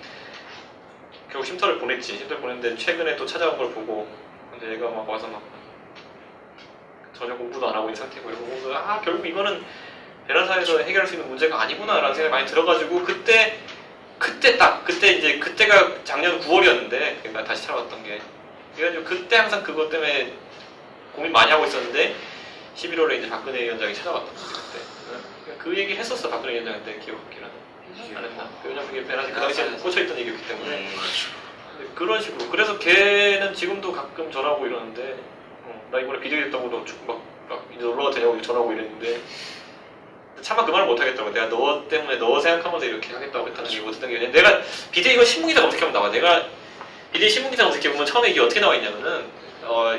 결국 쉼터를 보냈지. 쉼터를 보냈는데 최근에 또 찾아온 걸 보고 근데 얘가 막 와서 막 전혀 공부도 안 하고 있는 상태고 이러고 결국 이거는 베나사에서 해결할 수 있는 문제가 아니구나라는 생각이 많이 들어가지고 그때가 작년 9월이었는데 내가 다시 찾아왔던 게. 그래가지고 그때 항상 그것 때문에 고민 많이 하고 있었는데 11월에 이제 박근혜 위원장이 찾아왔던 거지 그때. 그 얘기 했었어 박근혜 위원장한테 기억하기는 안 했나? 왜냐면 그게 베라지 그 당시에 꽂혀있던 얘기였기 때문에. 근데 그런 식으로. 그래서 걔는 지금도 가끔 전화하고 이러는데 나 이번에 비대위 됐다고도 막 이제 놀러가 되냐고 전화하고 이랬는데 차마 그 말을 못하겠다고. 내가 너 때문에 너 생각하면서 이렇게 하겠다고 했다는 얘기 못했던 게 내가 비대위 이거 신문기사 검색하면 나와. 내가 비대위 신문기사 검색해보면 처음에 이게 어떻게 나와 있냐면은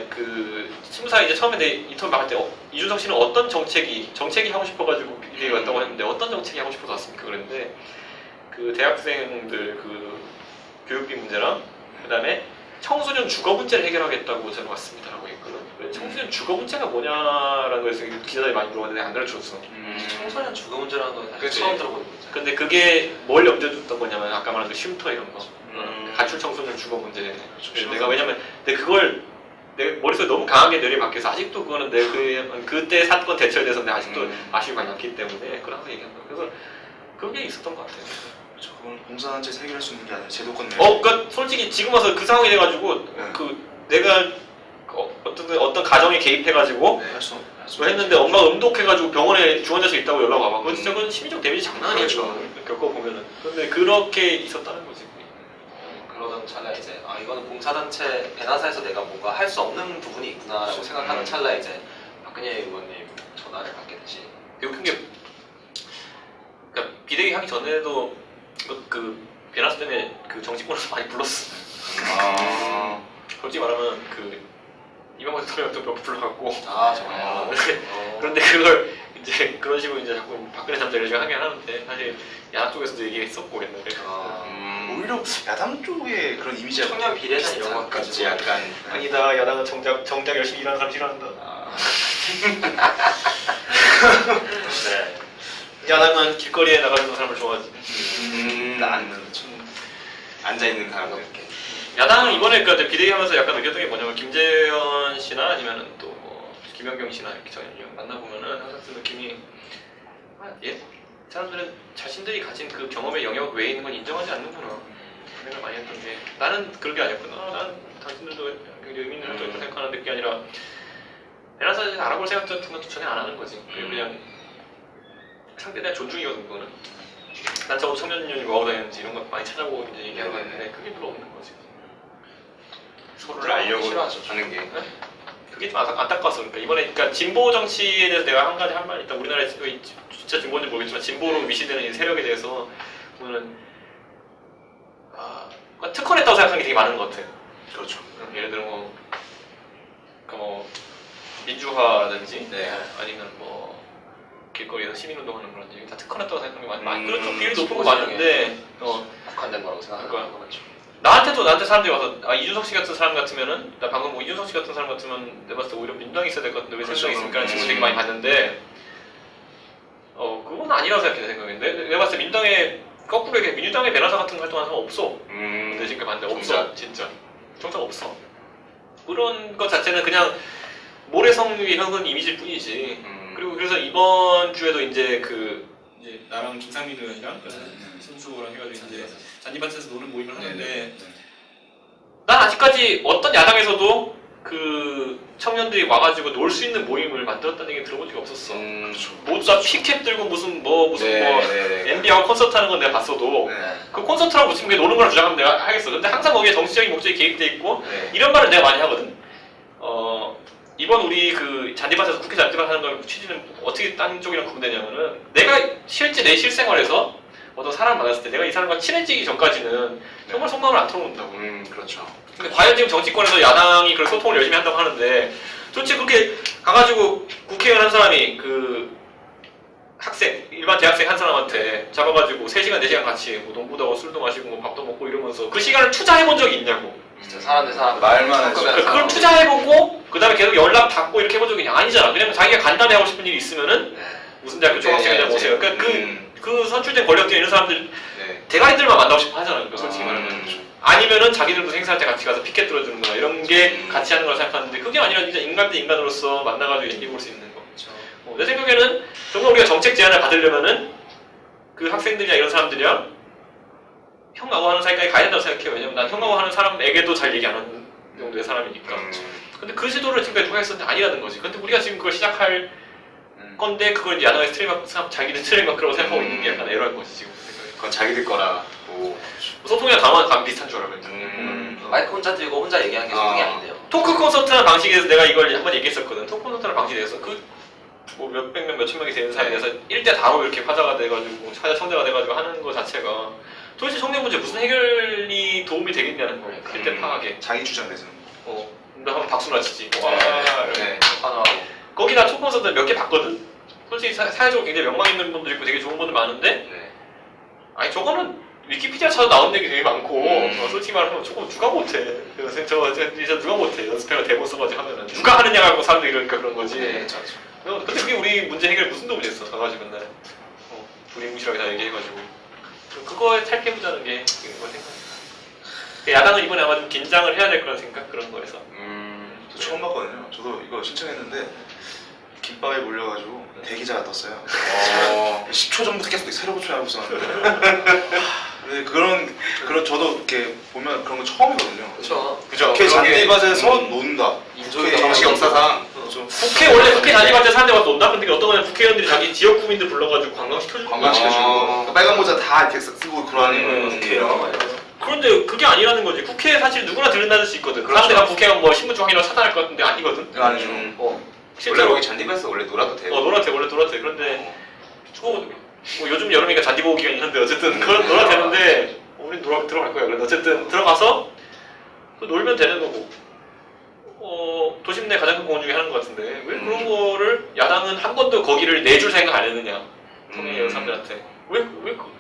그 신문사 이제 처음에 내 인터뷰 막할 때 이준석 씨는 어떤 정책이 하고 싶어가지고 비대위 왔다고 했는데 어떤 정책이 하고 싶어서 왔습니까? 그랬는데 그 대학생들 그 교육비 문제랑 그 다음에 청소년 주거 문제를 해결하겠다고 저는 왔습니다라고 했거든. 청소년 주거 문제가 뭐냐라는 거에서 기자들이 많이 물어봤는데 안 가르쳐줬어. 청소년 주거 문제라는 건 사실 그치. 처음 들어보는 거죠. 근데 그게 뭘 염두에 뒀던 거냐면 아까 말한 그 쉼터 이런 거 가출 청소년 주거 문제. 내가 왜냐면 근데 그걸 내 머릿속에 너무 강하게 내려박혀서 아직도 그거는 그때 사건 대처에 대해서 내가 아직도 아쉬움이 많이 많기 때문에 그걸 항상 얘기한 거야. 그래서 그게 있었던 것 같아요. 그렇죠. 그건 봉사단체에서 해결할 수 있는 게 아니라 제도권 내에. 그러니까 솔직히 지금 와서 그 상황이 돼가지고 내가 어떤 가정에 개입해가지고 할수 했는데 엄마가 음독해가지고 병원에 중환자실에 있다고 연락 와봐. 그건 진짜 그건 심리적 데미지 장난 아니야. 그렇죠. 겪어보면은. 근데 그렇게 있었다는 거지. 그러던 찰나 이제 이거는 봉사단체 배나사에서 내가 뭔가 할 수 없는 부분이 있구나라고 생각하는 찰나 이제 박근혜 의원님 전화를 받게 되지. 되게 웃긴 게 그러니까 비대위 하기 전에도 그 베나스 때문에 그 정치권에서 많이 불렀어. 솔직히 말하면 그 이명박 대통령도 몇 번 불러갖고. 정말. 그런데 그걸 이제 그런 식으로 이제 자꾸 박근혜 남자를 지금 하긴 하는데 사실 야당 쪽에서도 얘기했었고 옛날에. 오히려 야당 쪽에 그런 이미지가 청년 비례나 이런 것 같지 약간. 아니다, 야당은 정작 열심히 일하는 사람 싫어한다. 네. 야당은 길거리에 나가는 사람을 좋아하지. 앉아 있는 사람들 이렇게. 야당은 이번에 그 비대위 하면서 약간 느꼈던 게 뭐냐면 김재현 씨나 아니면은 또 뭐 김연경 씨나 이렇게 저희 만나보면은 항상 그 느낌이 사람들은 자신들이 가진 그 경험의 영역 외에 있는 건 인정하지 않는구나 생각을 많이 했던 게 나는 그런 게 아니었구나. 난 당신들도 굉장히 의미 있는 것도 생각하는데 그게 아니라 베나사에서 알아볼 생각 같은 것도 전혀 안 하는 거지. 그냥 상대에 대한 존중이거든 그거는. 난 저도 청년연이 뭐하고 다녔는지 이런 거 많이 찾아보고 이제 얘기하러 갔는데 그게 별로 없는 거지. 서로를 알려고 하는 게. 그게 좀 안타까웠어. 그러니까 이번에 진보 정치에 대해서 내가 한 가지 할 말이 있다. 우리나라에 진짜 진보인지 모르겠지만 진보로 위시되는 이 세력에 대해서 보면은 특권했다고 생각하는 게 되게 많은 것 같아. 그렇죠. 예를 들어 뭐 민주화라든지 아니면 뭐 길거리에서 시민운동하는 그런 얘기 다 특권했다고 생각하는 게 많이 그렇죠. 비율이 높은 거 맞는데 국한된 거라고 생각하는 거 맞죠. 나한테 사람들이 와서 이준석 씨 같은 사람 같으면은 나 방금 뭐 이준석 씨 같은 사람 같으면 내가 봤을 때 오히려 민주당이 있어야 될 것 같은데 왜 민주당이 있습니까? 라는 질문 되게 많이 받는데 그건 아니라고 생각해. 내 생각인데 내가 봤을 때 민주당에 거꾸로 얘기해. 민주당의 배나사 같은 활동하는 사람 없어. 내 지금까지 봤는데 없어. 진짜 정작 없어. 그런 것 자체는 그냥 모래성 위에 형은 이미지일 뿐이지. 그리고 그래서 이번 주에도 이제 이제 나랑 김상민 의원이랑 선수랑 해가지고 이제 잔디밭에서 노는 모임을 하는데 난 아직까지 어떤 야당에서도 그 청년들이 와가지고 놀 수 있는 모임을 만들었다는 얘기 들어본 적이 없었어. 모두 다 피켓 들고 무슨 MB하고 콘서트 하는 건 내가 봤어도 그 콘서트랑 무슨 게 노는 거랑 주장하면 내가 하겠어. 근데 항상 거기에 정치적인 목적이 개입돼 있고 이런 말을 내가 많이 하거든. 이번 우리 그 잔디밭에서 국회 잔디밭 하는 걸 취지는 어떻게 딴 쪽이랑 구분되냐면은 내가 실제 내 실생활에서 어떤 사람 만났을 때 내가 이 사람과 친해지기 전까지는 정말 속마음을 안 털어놓는다고. 그렇죠. 근데 과연 지금 정치권에서 야당이 그런 소통을 열심히 한다고 하는데 도대체 그렇게 가가지고 국회의원 한 사람이 그 학생, 일반 대학생 한 사람한테 잡아가지고 3시간, 4시간 같이 뭐 농구도 하고 술도 마시고 뭐 밥도 먹고 이러면서 그 시간을 투자해본 적이 있냐고. 진짜 사람 대 사람 말만 하지. 그걸 투자해보고 그 다음에 계속 연락 받고 이렇게 해본 적이 아니잖아. 그냥 자기가 간단히 하고 싶은 일이 있으면은 무슨 대학교 졸업생이냐고 오세요. 그러니까 그 선출된 권력들 이런 사람들 대가리들만 만나고 싶어 하잖아. 그러니까 솔직히 말하면. 아니면은 자기들도 행사할 때 같이 가서 피켓 들어주는 거나 이런 게 같이 하는 걸 생각하는데 그게 아니라 진짜 인간 대 인간으로서 만나가지고 얘기해볼 수 있는 거. 내 생각에는 정말 우리가 정책 제안을 받으려면은 그 학생들이나 이런 사람들이랑 형하고 하는 사이까지 가야 된다고 생각해요. 왜냐면 난 형하고 하는 사람에게도 잘 얘기 안 하는 정도의 사람이니까. 근데 그 시도를 지금까지 누가 했었는데 아니라는 거지. 근데 우리가 지금 그걸 시작할 건데 그걸 이제 야당의 자기들 트레이마크라고 생각하고 있는 게 약간 에러인 거지 지금 생각에. 그건 자기들 거라고. 소통이랑 당황감 비슷한 줄 알아요. 마이크 혼자 들고 혼자 얘기하는 게 소통이 아닌데요. 토크 콘서트라는 방식에서 내가 이걸 한번 얘기했었거든. 토크 콘서트라는 방식에서 뭐 몇백 명, 몇천 명이 되는 사이에서 1대 다로 이렇게 화자가 돼가지고 청자가 돼가지고 하는 거 자체가 도대체 청년 문제 무슨 해결이 도움이 되겠냐는 거예요. 1대 파악에. 자기 주장 내세는. 근데 한번 박수나 치지. 와, 네. 환호하고. 거기다 토크 콘서트 몇 개 봤거든. 솔직히 사회적으로 굉장히 명망 있는 분도 있고 되게 좋은 분들 많은데 네. 아니 저거는 위키피디아 찾아 나온 얘기 되게 많고 솔직히 말하면 저거 누가 못해. 그래서 저 진짜 누가 못해. 연습해가 대본 써가지고 하면은 누가 하느냐고 사람들이 그러니까 그런 거지. 네, 근데 그게 우리 문제 해결 무슨 도움이 됐어. 가가지고 맨날 불임무실하게 다 얘기해가지고 그거에 탈피해보자는 게 그거 생각. 야당은 이번에 아마 좀 긴장을 해야 될 거란 생각 그런 거에서. 저 처음 봤거든요. 저도 이거 신청했는데 김밥에 몰려가지고 대기자가 떴어요. 10초 전부터 계속 새로 고쳐야 있었는데. 근데 그런 저도 이렇게 보면 그런 거 처음이거든요. 그렇죠. 그죠. 국회 잔디밭에서 논다. 인조의 정식 역사상. 국회 잔디밭에 사는데 와서 논다? 근데 어떤 거는 국회의원들이 자기 지역 구민들 불러가지고 관광시켜주고 관광시켜주고 빨간 모자 다 이렇게 쓰고 그러는 국회요. 그런데 그게 아니라는 거지. 국회에 사실 누구나 들른다는 수 있거든. 그렇죠. 사람들이 국회의원 뭐 신분증 차단할 것 같은데 아니거든. 아니죠. 원래 실제로 여기 잔디밭에서 원래 놀아도 돼요. 놀아도 돼. 원래 놀아도 돼. 그런데 뭐 요즘 여름이니까 잔디 보고 기간이 있는데 어쨌든 그건 놀아도 되는데 우린 들어갈 거야. 그런데 어쨌든 들어가서 놀면 되는 거고 도심 내 가장 큰 공원 중에 하나인 것 같은데 왜 그런 거를 야당은 한 번도 거기를 내줄 생각 안 했느냐 통일의 사람들한테 왜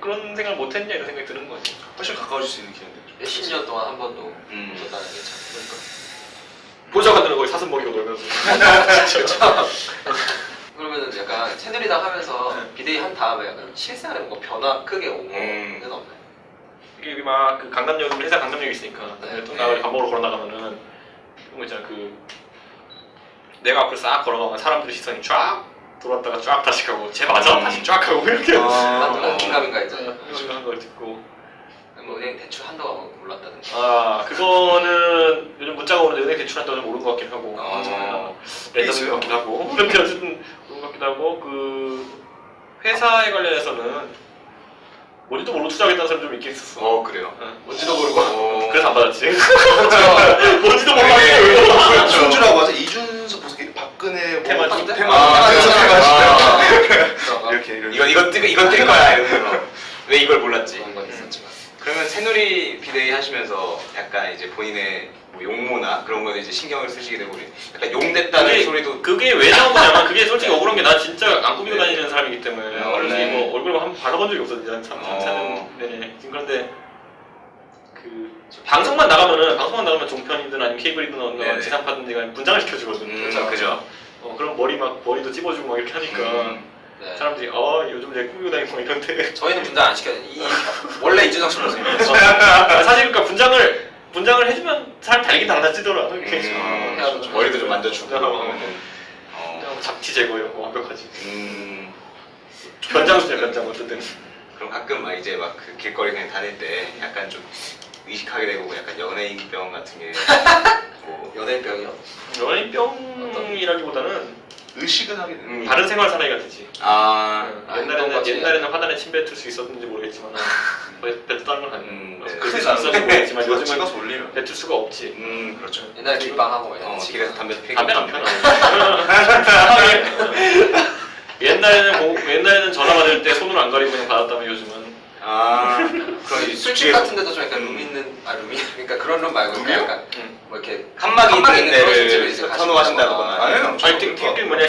그런 생각을 못 했냐 이런 생각이 드는 거지. 훨씬 가까워질 수 있는 기회인데. 몇십 년 동안 한 번도 못했다는 게 참. 보좌관들은 거기 사슴 먹이고 놀면서 그러면은 약간 새누리당 하면서 비대위 한 다음에 약간 실생활에 뭔가 변화 크게 온 거는 없나요? 이게 막 그 강남역 회사 강남역이 있으니까 네. 또 나가서 밥 먹으러 걸어 나가면은 그런 거 있잖아. 내가 앞을 싹 걸어가면 사람들의 시선이 쫙 돌았다가 쫙 다시 가고 쟤 맞아? 다시 쫙 가고 이렇게 완전 긴가민가 이제. 하는 걸 듣고 뭐 은행 대출 한도가 뭐 몰랐다든가. 그거는 요즘 문자가 오는데 은행 대출 한다고 모르는 것 같긴 하고 랜덤인 것 같기도 하고 그런데 어쨌든 모르는 것 같기도 하고 그 회사에 관련해서는 뭔지도 모르고 투자하겠다는 사람이 좀 있긴 있었어. 그래요. 뭔지도 모르고 그래서 안 받았지. 뭔지도 네. 몰랐어. 순주라고 하죠. 이준석 보석 박근혜 테마주? 이렇게 이건 뜰 거야 이러면서 왜 이걸 몰랐지? 그런 건 있었지만. 그러면 새누리 비대위 하시면서 약간 이제 본인의 뭐 용모나 그런 거에 이제 신경을 쓰시게 되고 약간 용됐다는 소리도 그게 왜 나오냐면 그게 솔직히 억울한 게 난 진짜 안 꾸미고 다니는 사람이기 때문에 원래 뭐 얼굴만 한번 발라본 적이 없었는데 참 내내 그런데 그 방송만 나가면 종편이든 아니면 케이블이든 어느 지상파든지 간에 분장을 시켜주거든. 그죠. 그럼 머리도 찝어주고 막 이렇게 하니까 네. 사람들이 요즘 내 꾸미고 다니고 막 이런데 저희는 분장 안 시켜요. 원래 이준석 씨 모습입니다. 사실 그러니까 분장을 해주면 사람 달긴 달라지더라. 이렇게 머리도 좀 만져주고. 잡티 제거 이런 거 완벽하지. 변장수냐 변장 어쨌든. 그럼 가끔 막 이제 막 그 길거리 그냥 다닐 때 약간 좀 의식하게 되고 약간 연예인병 같은 게 뭐 연예인병이요? 연예인병이라기보다는 의식은 하게 되는. 다른 생활 사나이가 되지. 옛날에는 화단에 침 뱉을 수 있었는지 모르겠지만 뱉을 다는 건 아니에요. 그럴 수 있었는지 모르겠지만 요즘은 찍어서 올리면. 뱉을 수가 없지. 그렇죠. 옛날에 길방하고 막 이런 길에서 담배 피고. 담배는 안 펴나. 옛날에는 전화 받을 때 손으로 안 가리고 그냥 받았다면 요즘은 그런 술집 같은 데도 좀 약간 그러니까 그런 룸 말고 룸이요? 약간 뭐 이렇게 칸막이 있는 있는 그런 데를 술집을 이제 선호하신다거나. 아니에요. 아니 되게 뭐냐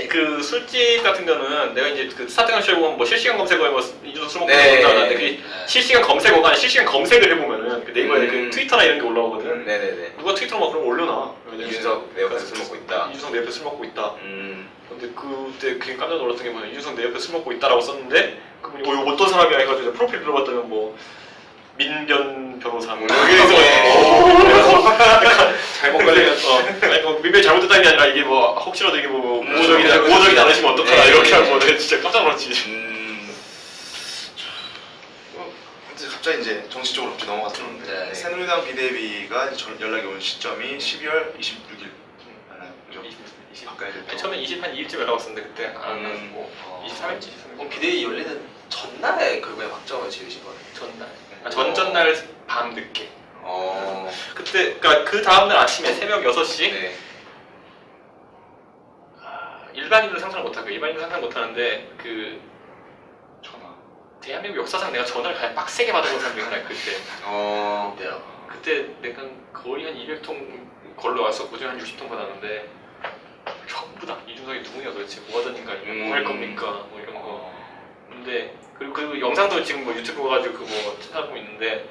그 술집 같은 경우는 내가 이제 그 스타트강 쇼에 뭐 실시간 검색어에 뭐 이준석 술 먹고 나오는데 그 실시간 검색어가 아니라 실시간 검색을 해보면은 그 네이버에 그 트위터나 이런 게 올라오거든. 네네네. 누가 트위터로 막 그런 거 올려놔. 이준석 내 옆에서 술 먹고 있다. 이준석 내 옆에 술 먹고 있다. 근데 그때 그게 깜짝 놀랐던 게 뭐냐, 이준석 내 옆에 술 먹고 있다라고 썼는데 그분이 이거 어떤 사람이야 해가지고 프로필 들어봤더니 뭐 민변 변호사 뭐 여기서 잘못 걸리면서 아니 뭐 민변이 잘못됐다는 게 아니라 이게 뭐 혹시라도 이게 뭐 우호적이지 않으시면 어떡하나 이렇게 하고 내가 진짜 깜짝 놀랐지. 갑자기 갑자기 이제 정치적으로 좀 넘어가서 그러는데 네. 새누리당 비대위가 연락이 온 시점이 12월 26일 맞나요? 그죠? 20. 박근혜 대표. 처음에 20한 2일쯤 연락 왔었는데 그때 안 음. 하고 23일째 비대위 열리는 전날에 결국에 확정을 지으신 거예요. 전날. 전전날 밤 늦게. 어. 그때 그러니까 그 다음날 아침에 새벽 6시 네. 일반인으로 상상 못하고 일반인으로 상상 못하는데 그 전화. 대한민국 역사상 내가 전화를 가장 빡세게 받아본 사람 중에 하나야 그때. 어. 어때요? 그때 내가 거의 한 200통 걸러 와서 그중에 한 60통 받았는데 전부 다 이준석이 누구냐 도대체 뭐 하던 인가 뭐 할 겁니까 뭐 이런 거. 근데 그리고 그 영상도 지금 뭐 유튜브 가지고 그거 찾아보고 있는데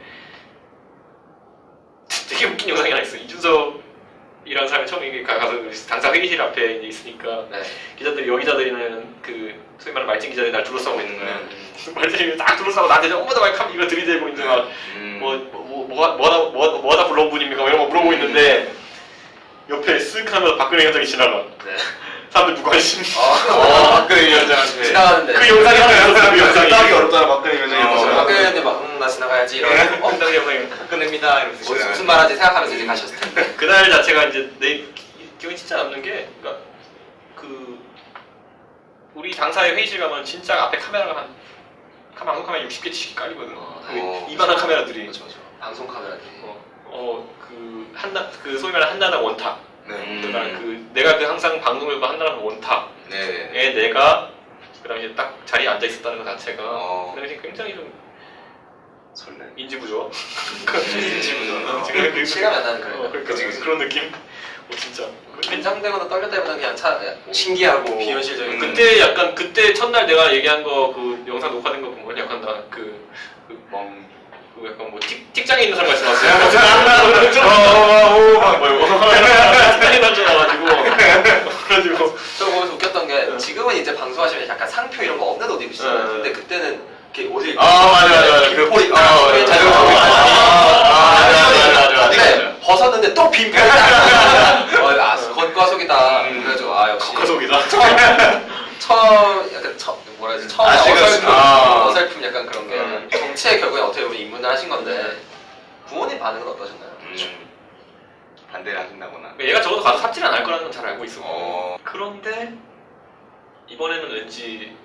되게 웃긴 영상이 하나 있어. 이준석이라는 사람이 처음에 가서 당사 회의실 앞에 이제 있으니까 네. 기자들이 여기자들이는 그 소위 말하는 말진 기자들이 날 둘러싸고 있는 거야. 말진이 딱 둘러싸고 나한테 전부 다 이거 들이대고 이제 막 뭐 하다 불러온 분입니까? 뭐 이런 거 물어보고 있는데 옆에 쓱 하면서 박근혜 위원장이 지나가. 네. 사람들 무관심. 박근혜 위원장한테. 지나가는데. 그 영상이 하나 있었어. 그 영상이. 따기 어렵잖아 박근혜 위원장이. 박근혜 의원님 막, 나 지나가야지 이러고 그 영상이. 박근혜입니다 이러면서. 무슨 말하지 생각하면서 이제 가셨을 텐데. 그날 자체가 이제 내 기억이 진짜 남는 게 그러니까 그 우리 당사의 회의실 가면 진짜 앞에 카메라가 방송 카메라 60개, 70개 깔리거든. 이만한 카메라들이. 그렇죠. 방송 카메라들이. 그 소위 말하는 한나당 원탑. 네. 그다음 내가 항상 방송을 봐 한나당 원탑에 네. 내가 그 당시에 딱 자리에 앉아 있었다는 것 자체가 그 당시에 굉장히 좀 설레. 인지부조. 인지부조. 지금 그 실감 안 나는 그런. 그런 느낌. 진짜. 긴장되거나 떨렸다기보다 그냥 신기하고 비현실적인. 그때 약간 그때 첫날 내가 얘기한 거 그 영상 녹화된 거 보면 약간 나 그 약간 뭐 틱장에 있는 사람 말씀하세요. 틱장에 던져놔가지고 그래가지고 저 거기서 웃겼던 게 지금은 이제 방송하시면 약간 상표 이런 거 없는 옷 입으시잖아요. 근데 그때는 이렇게 옷을 맞아. 그 폴이 맞아. 근데 벗었는데 또 빈 폴이 겉과속이다. 그래가지고 역시 겉과속이다. 처음 약간 뭐라 해야지 처음에 지금, 어설픔 약간 그런 게 정치에 결국에 어떻게 보면 입문을 하신 건데 부모님 반응은 어떠셨나요? 반대를 하신다거나. 얘가 적어도 가서 삽질 안 할 거라는 건 잘 알고 있어. 어. 그런데 이번에는 왠지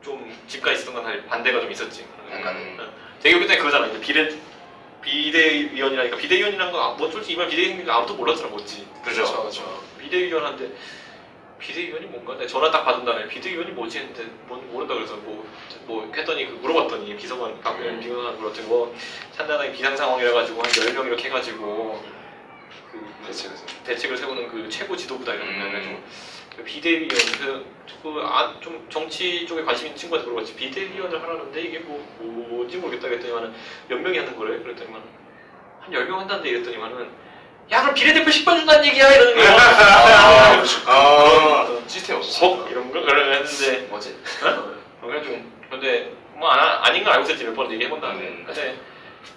좀 집까지 있었던 건 사실 반대가 좀 있었지. 약간 되게 그때 그거잖아. 이제 비대위원이라니까 비대위원이라는 거 뭐 솔직히 이번 비대위원이 아무도 몰랐더라 뭔지. 그렇죠. 비대위원한테 비대위원이 뭔가? 내가 전화 딱 받은 다음에 비대위원이 뭐지 했는데 모른다 그래서 뭐 했더니 물어봤더니 비서관 박근혜 비서관 물었더니 뭐 한나당이 비상 상황이라 가지고 한 10명 이렇게 해가지고 그 대책을 세우는 그 최고 지도부다 이런 거 해가지고 비대위원 좀 정치 쪽에 관심 있는 친구한테 물어봤지 비대위원을 하라는데 이게 뭐지 모르겠다 그랬더니만은 몇 명이 하는 거래 그랬더니만 한 10명 한다는데 이랬더니만은 야 그럼 비례대표 10번 준다는 얘기야 이러는 거야. 찌태였어. 이런 거 그랬는데 뭐지? 그래가지고 근데 뭐 아닌 걸 알고 있었지 몇 번 얘기해본 다음에 근데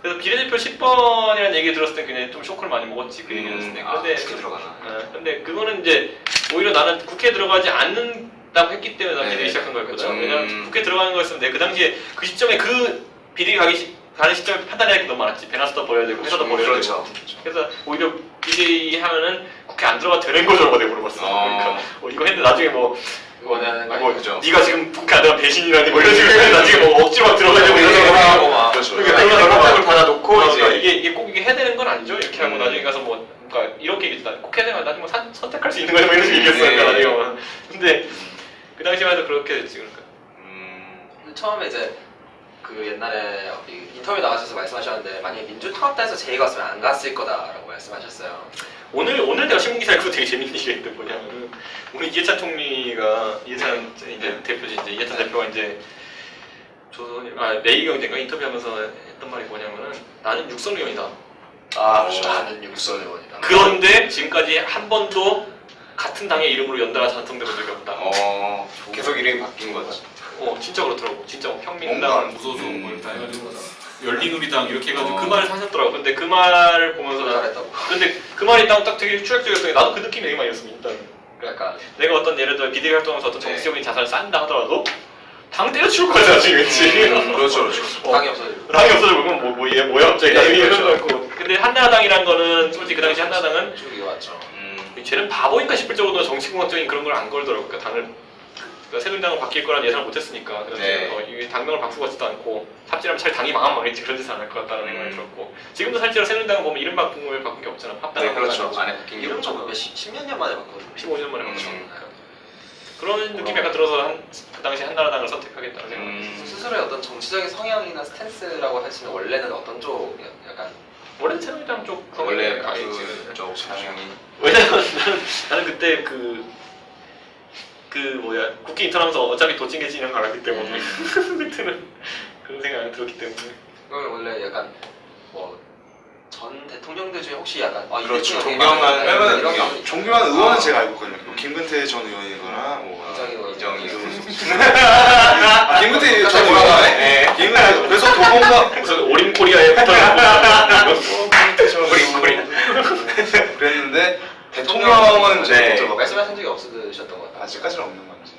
그래서 비례대표 10번이라는 얘기 들었을 때 그냥 좀 쇼크를 많이 먹었지 그 얘기를 했을 때 근데 국회 들어가나. 근데 그거는 이제 오히려 나는 국회에 들어가지 않는다고 했기 때문에 난 비대위 시작한 거였거든. 그쵸. 왜냐면 국회에 들어가는 거였으면 내가 그 당시에 그 시점에 그 비대위 가는 시점에 판단해야 할 게 너무 많았지. 배나스도 버려야 되고 회사도 버려야 그렇죠. 되고. 그래서 오히려 비대위 하면은 국회 안 들어가도 되는 거죠? 내가 물어봤어. 그러니까 이거 했는데 나중에 뭐 원하는 거 뭐 그죠. 네가 지금 국회 안 들어가면 배신이라니 뭐 이런 식으로 나중에 뭐 억지로 막 들어가려고 하고 막 그렇죠. 그러니까 그런 합법을 받아놓고 그러니까 이게 꼭 이게 해야 되는 건 아니죠? 이렇게 하고 나중에 가서 뭐 그러니까 이렇게 얘기했다. 국회 되면 나중에 뭐 선택할 수 있는 거야 뭐 이런 식으로 얘기했어. 네. 그러니까 나중에 뭐. 근데 그 당시만 해도 그렇게 됐지 그러니까. 처음에 이제 그 옛날에 인터뷰 나가셔서 말씀하셨는데 만약에 민주통합당에서 제의가 왔으면 안 갔을 거다라고 말씀하셨어요. 오늘 내가 신문기사 읽고 되게 재밌는 얘기가 있던 뭐냐면 우리 이해찬 총리가 이해찬 이제 대표지 이제 이해찬 대표가 이제 매일경제인가 인터뷰하면서 했던 말이 뭐냐면은 나는 육선 의원이다. 나는 육선 의원이다. 그런데 지금까지 한 번도 같은 당의 이름으로 연달아서 당선된 적이 없다. 계속 이름이 바뀐 거죠. 진짜 그렇더라고. 진짜 뭐 뭔가 평민당, 무소속 뭐 다 해가지고 열린우리당 이렇게 해가지고 그 말을 하셨더라고. 근데 그 말을 보면서 잘했다고. 근데 그 말이 딱 되게 추격적이었더니 나도 그 느낌이 되게 많이 었어 일단. 약간 내가 어떤 예를 들어 비대위 활동하면서 어떤 정치적인 자산을 쌓는다 하더라도 당 때려치울 것 같아 나중에 왠지. 그렇죠. 당이 없어지고. 당이 없어지면 얘 뭐야 갑자기 나중에 이런 그렇죠. 거 같고. 근데 한나라당이란 거는 솔직히 그 당시 한나라당은 쭉 이어왔죠. 쟤는 바보인가 싶을 정도로 정치공학적인 그런 걸 안 걸더라고. 그러니까 당을 그러니까 새누리당은 바뀔 거란 예상을 못했으니까 그래서 네. 이게 당명을 바꾸고 같지도 않고 삽질하면 차라리 당이 망하면 망했지 그런 짓은 안 할 것 같다는 생각이 들었고 지금도 실제로 새누리당은 보면 이름 바꾼 게 없잖아. 합당한 네, 그렇죠. 거 안에 바뀐 게 이름 없죠. 좀 10몇 년 만에 바꿨거든요. 15년 만에 바꿨죠. 그런 느낌이 약간 들어서 그 당시 한나라당을 선택하겠다는 생각. 스스로의 어떤 정치적인 성향이나 스탠스라고 하시면 원래는 어떤 쪽 약간 원래 새누리당 쪽 원래 가겠지. 그쪽 상황이 왜냐면 나는 그때 그 뭐야 국회 인턴하면서 어차피 도찐개찐이랑 갈았기 때문에 그때는 그런 생각이 들었기 때문에 그러면 원래 약간 뭐 전 대통령들 중에 혹시 약간 이 그렇죠. 대통령이 존경하는 이런 왜냐면 게 존경하는 의원은 제가 알고 있거든요. 뭐 김근태 전 의원이거나 뭐 이정희 김근태 전 뭐라고 의원. 하네? 네. 김근태 그래서 도봉과 그래서 오린 코리아에 붙어 김근태 전 의원 그랬는데 대통령은 제가 네. 못 들어봤고 말씀하신 적이 없으셨던 것 같아요. 아직까지는 없는 건지.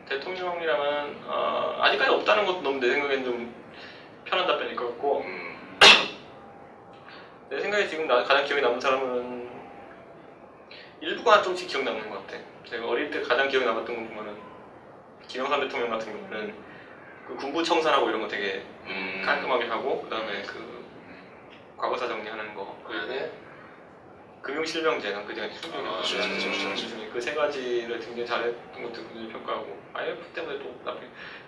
대통령이라면 아직까지 없다는 것도 너무 내 생각엔 좀 편한 답변일 것 같고 내 생각에 지금 가장 기억에 남는 사람은 일부가 조금씩 기억 남는 것 같아. 제가 어릴 때 가장 기억에 남았던 건 보면은 김영삼 대통령 같은 경우는 그 군부 청산하고 이런 거 되게 깔끔하게 하고 그다음에 그 과거사 정리하는 거 그리고 금융실명제는 그게 그 세 가지를 굉장히 잘했던 것도 굉장히 평가하고 IMF 때문에 또 나쁘게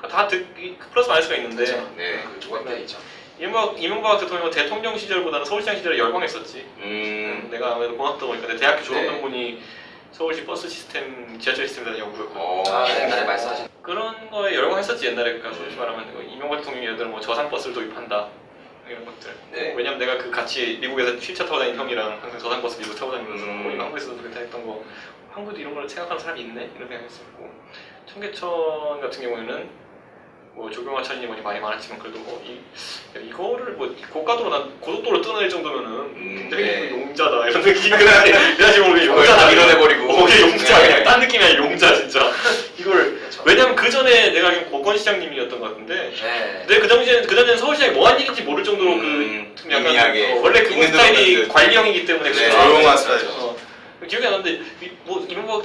다 플러스 마이너스가 있는데 네. 그 조각대 있죠. 이명박 대통령은 대통령 시절보다는 서울시장 시절에 열광했었지. 내가 아무래도 고맙다 보니까 내 대학교 졸업 논문이 서울시 버스 시스템, 지하철 시스템에 대한 연구였고 옛날에 말씀하신 그런 거에 열광했었지 옛날에. 그러니까 솔직히 말하면 이명박 대통령이 예를 들어 뭐 저상버스를 도입한다 이런 것들. 네. 왜냐면 내가 그 같이 미국에서 휠체어 타고 다니는 형이랑 항상 저상버스 미국 타고 다니면서 이거 한국에서도 그렇게 했던 거 한국도 이런 걸 생각하는 사람이 있네? 이런 생각했었고 청계천 같은 경우에는 뭐 조경화천이 많이 많았지만 그래도 이거를 뭐 고가도로 난 고속도로 뜯어낼 정도면은 굉장히 네. 용자다 이런 느낌이 내가 지금 우리 용자다 밀어내버리고 이게 용자 네. 그냥 딴 느낌이 아니라 용자 진짜 이걸 그렇죠. 왜냐면 그 전에 내가 알기로 고건시장님이었던 것 같은데 네. 근데 그 당시에는 서울시장이 뭐한 일인지 모를 정도로 좀 약간 미미하게 원래 그분 있는 스타일이 듯. 관리형이기 때문에 네, 그렇죠. 조용한 스타일. 기억이 안 나는데 뭐 이명박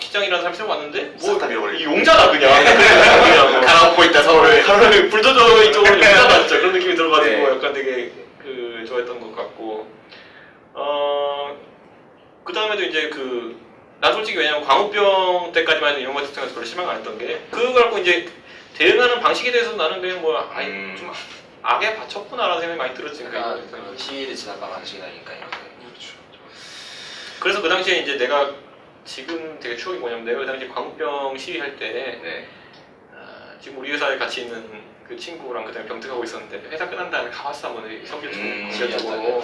시장이라는 사람이 새로 왔는데 싹다 밀어버리고. 용자다 그냥 그냥 갈아엎고 있다 서로를. 가로를 불도저 이쪽으로 용자다 진짜 그런 느낌이 들어가지고 네. 약간 되게 좋아했던 것 같고 그 다음에도 이제 난 솔직히 왜냐면 광우병 때까지만 해도 이명박 대통령한테 별로 실망 안 했던 게 그거 갖고 이제 대응하는 방식에 대해서 나는 그냥 좀 악에 바쳤구나라는 생각이 많이 들었지. 그러니까 시위를 지나가 방식이니까 이렇게. 그래서 그 당시에 이제 내가 지금 되게 추억이 뭐냐면 내가 그 당시에 광우병 시위할 때 네. 지금 우리 회사에 같이 있는 그 친구랑 그다음에 병특하고 있었는데 회사 끝난 다음에 가봤어 한번 성교총 지하적으로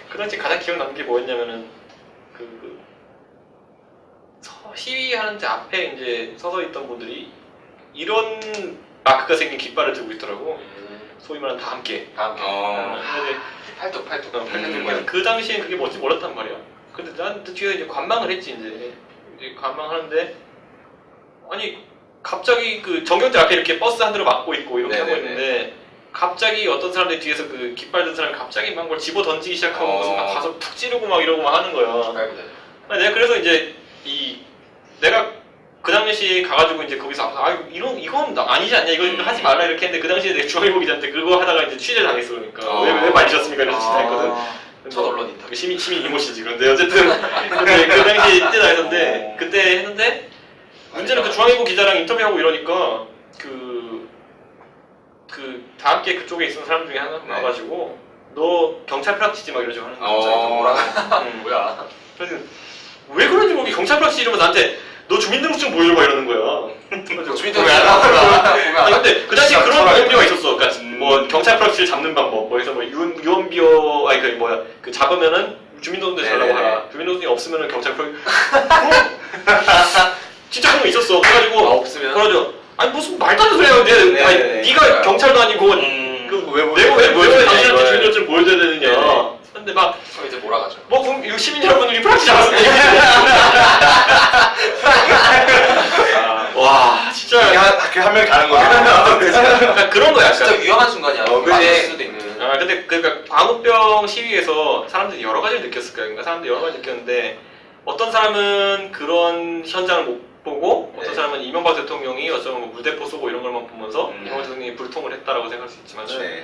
그 당시 가장 기억나는 게 뭐였냐면은 시위하는데 앞에 이제 서서 있던 분들이 이런 마크가 생긴 깃발을 들고 있더라고. 소위 말하는 다 함께. 근데 팔뚝. 그 당시엔 그게 뭔지 몰랐단 말이야. 근데 난 뒤에 이제 관망을 했지 이제 관망하는데 아니 갑자기 그 정경들 앞에 이렇게 버스 한 대로 막고 있고 이렇게 하고 있는데 갑자기 어떤 사람들이 뒤에서 그 깃발 든 사람이 갑자기 막 뭘 집어 던지기 시작하고 무슨 막 가서 푹 찌르고 막 이러고 막 하는 거야. 내가 그래서 이제 내가 그 당시에 가가지고 이제 거기서 이건 아니지 않냐 이거 하지 말라 이렇게 했는데 그 당시에 내가 중앙일보 기자한테 그거 하다가 이제 취재를 당했어. 그러니까 왜 만지셨습니까 이런 취재 했거든. 첫 언론 인터뷰. 시민 이모 씨지 그런데 어쨌든 근데 그 당시에 취재 다 했는데 그때 했는데 문제는 그 중앙일보 기자랑 인터뷰하고 이러니까 다 함께 그쪽에 있는 사람 중에 하나 나와가지고 너 경찰 프락치지 막 이러지 하는 거야. 뭐야? 그래서 왜 그런지 모르게 경찰 프락치 이러면 나한테 너 주민등록증 보여줘 막 이러는 거야. 주민등록증 아니 근데 그 당시에 그런 법령이 있었어. 그러니까 뭐 경찰 프락치를 잡는 방법, 뭐해서 뭐 유언비어 그 잡으면은 주민등록증 달라고 하라. 주민등록증이 없으면은 경찰 프락치. 진짜 그런 거 있었어. 그래가지고 없으면? 그러죠. 아니 무슨 말도 안 되는 소리야. 아니 네가 경찰도 아니고 내가 왜 당신한테 주민등록증 보여줘야 되느냐. 근데 막 이제 몰아가죠. 그럼 이거 시민 여러분들이 프락치 잡았으면 와 진짜 그냥 밖에 한 명이 가는 거야. 그러니까 그런 거야. 진짜 위험한 순간이야. 근데- 맞을 수도 있는. 근데 그러니까 광우병 시위에서 사람들이 여러 가지를 느꼈을 거야. 그러니까 사람들이 여러 가지 느꼈는데 어떤 사람은 그런 현장을 못 보고 어떤 네. 사람은 이명박 대통령이 어쩌면 뭐 물대포 쏘고 이런 걸만 보면서 이명박 대통령이 불통을 했다라고 생각할 수 있지만은 네.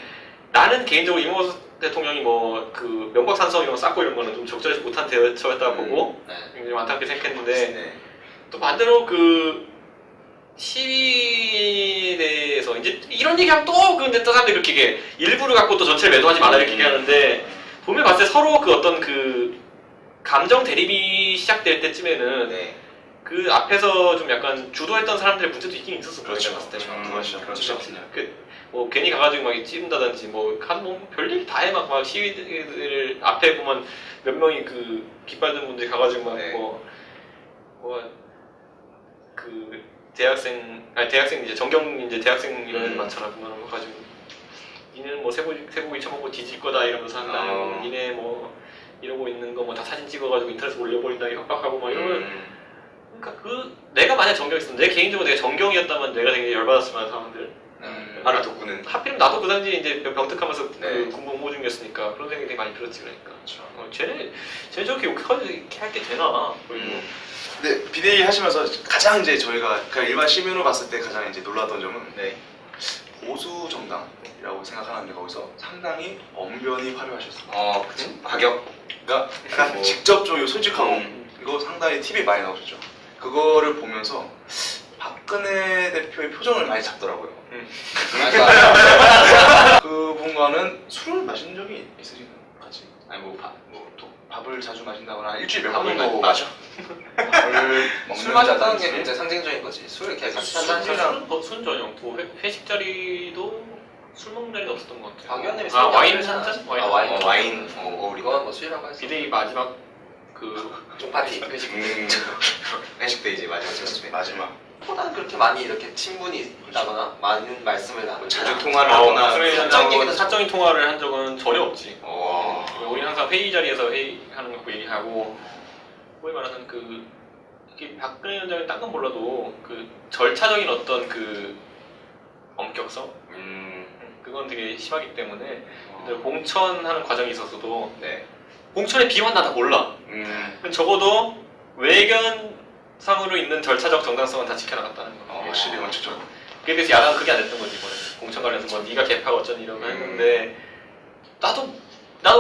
나는 개인적으로 이명박 대통령이 뭐 그 명박산성 이런 거 쌓고 이런 거는 좀 적절하지 못한 대처였다 보고 네. 굉장히 안타깝게 생각했는데 네. 또 반대로 그 시위에 대해서 이제 이런 얘기하면 또 근데 또 사람들이 그렇게 얘기해. 일부를 갖고 또 전체를 매도하지 말라 이렇게 얘기하는데 보면 봤을 때 서로 그 어떤 그 감정 대립이 시작될 때쯤에는 네. 그 앞에서 좀 약간 주도했던 사람들의 문제도 있긴 있었어. 그렇죠. 봤을 때. 누가 시작했죠? 뭐 괜히 가가지고 막 찌른다든지 뭐 별일 다 해 막 시위들 앞에 보면 몇 명이 그 깃발 든 분들이 가가지고 막 네. 그 대학생 이제 정경 이제 대학생 이런 애들 많잖아. 보면 가지고 니는 뭐 쇠고기 처먹고 뒤질 거다 이러면서 한다. 니네 뭐 이러고 있는 거 뭐 다 사진 찍어가지고 인터넷에 올려버린다 협박하고 막 이러면 그러니까 그 내가 만약 정경이었으면 내 개인적으로 내가 정경이었다면 내가 되게 열받았을 만한 사람들. 아라 덕구는 하필이면 나도 그 당시에 이제 병특하면서 네. 그 군복 모중이었으니까 그런 생각이 되게 많이 들었지 그러니까. 쟤네 저렇게 욕하게 할 게 되나? 근데 비대위 하시면서 가장 이제 저희가 그냥 일반 시민으로 봤을 때 가장 이제 놀랐던 점은 네. 보수 정당이라고 생각하는데 거기서 상당히 언변이 화려하셨어요. 그치. 가격. 그러니까 약간 직접적이고 솔직하고 이거 상당히 TV 많이 나오셨죠. 그거를 보면서 박근혜 대표의 표정을 많이 잡더라고요. 그분과는 술을 마신 적이 있으신가요? 같이? 아니 또 밥을 자주 마신다거나 일주일에 몇 밥을 번 마셔. 밥을 먹는 술 마셨다는 게 자든지. 굉장히 상징적인 거지. 술을 이렇게 같이 한잔 술은 전혀 뭐 회식 자리도 술 먹는 자리는 없었던 것 같아요. 박 의원님이 와인 술을 한 잔? 아, 와인. 와인. 이건 뭐 술이라고 할 수. 비대위 마지막 그 종파티. 회식 때 이제 마지막 점심에 마지막 보다는 그렇게 많이 이렇게 친분이 있다거나 많은 말씀을 나누고 자주 통화를 하거나 사적인 통화를 한 적은 전혀 없지. 어. 우리는 항상 회의 자리에서 회의하는 거 갖고 얘기하고 소위 말하는 그 이게 박근혜 위원장이 딴 건 몰라도 그 절차적인 어떤 그 엄격성 그건 되게 심하기 때문에 공천하는 과정에 있어서도 네. 공천의 비만 나다 몰라. 적어도 외견상으로 있는 절차적 정당성은 다 지켜나갔다는 거. 확실히 원칙적으로. 그에 대해서 야당은 그게 안 됐던 거지 이번에. 공천 관련해서 뭐 네가 개파가 어쩌니 이런 거 했는데 나도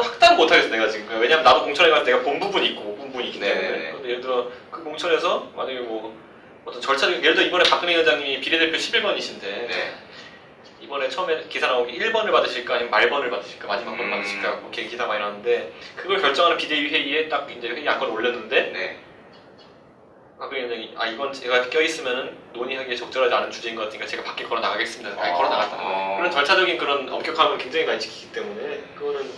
확답을 못 하겠어 내가 지금. 왜냐면 나도 공천에 가서 내가 본 부분이 있고 못 본 부분이 있기 때문에. 네네네. 근데 예를 들어 그 공천에서 만약에 뭐 어떤 절차적 예를 들어 이번에 박근혜 위원장님이 비례대표 11번이신데 네. 이번에 처음에 기사 나온 게 1번을 받으실까 아니면 말번을 받으실까 마지막 번을 받으실까 그렇게 기사 많이 나왔는데 그걸 결정하는 비대위 회의에 딱 이제 회의 안건을 올렸는데 네. 박근혜 위원장이 이건 제가 껴있으면은 논의하기에 적절하지 않은 주제인 것 같으니까 제가 밖에 걸어 나가겠습니다. 아예 걸어 나갔다는 거예요. 그런 절차적인 그런 엄격함을 굉장히 많이 지키기 때문에 그거는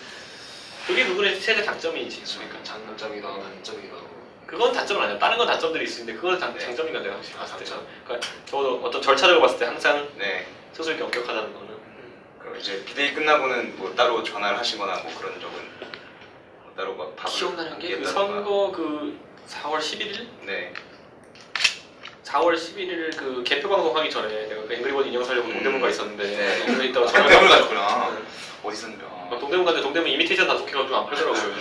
그게 누구의 최대 장점이지. 그러니까 장점이기도 하고 단점이기도 하고. 그건 단점은 아니야. 다른 건 단점들이 있는데 그건 장점인가 내가 확실히 봤을 때. 그러니까 적어도 어떤 절차적으로 봤을 때 항상 네. 스스로 엄격하다는 거는. 그럼 이제 비대위 끝나고는 뭐 따로 전화를 하시거나 뭐 그런 적은 뭐 따로 막 밥을 기억나는 게 그 얘기했다던가. 선거 그 4월 11일? 네. 4월 11일 그 개표 방송하기 전에 내가 그 앵그리버드 인형 사려고 동대문 가 있었는데 네. 동대문에 있다가 동대문을 가셨구나. 어디 있었는데? 동대문 갔는데 동대문 이미테이션 단속해가 좀 안 팔더라고요.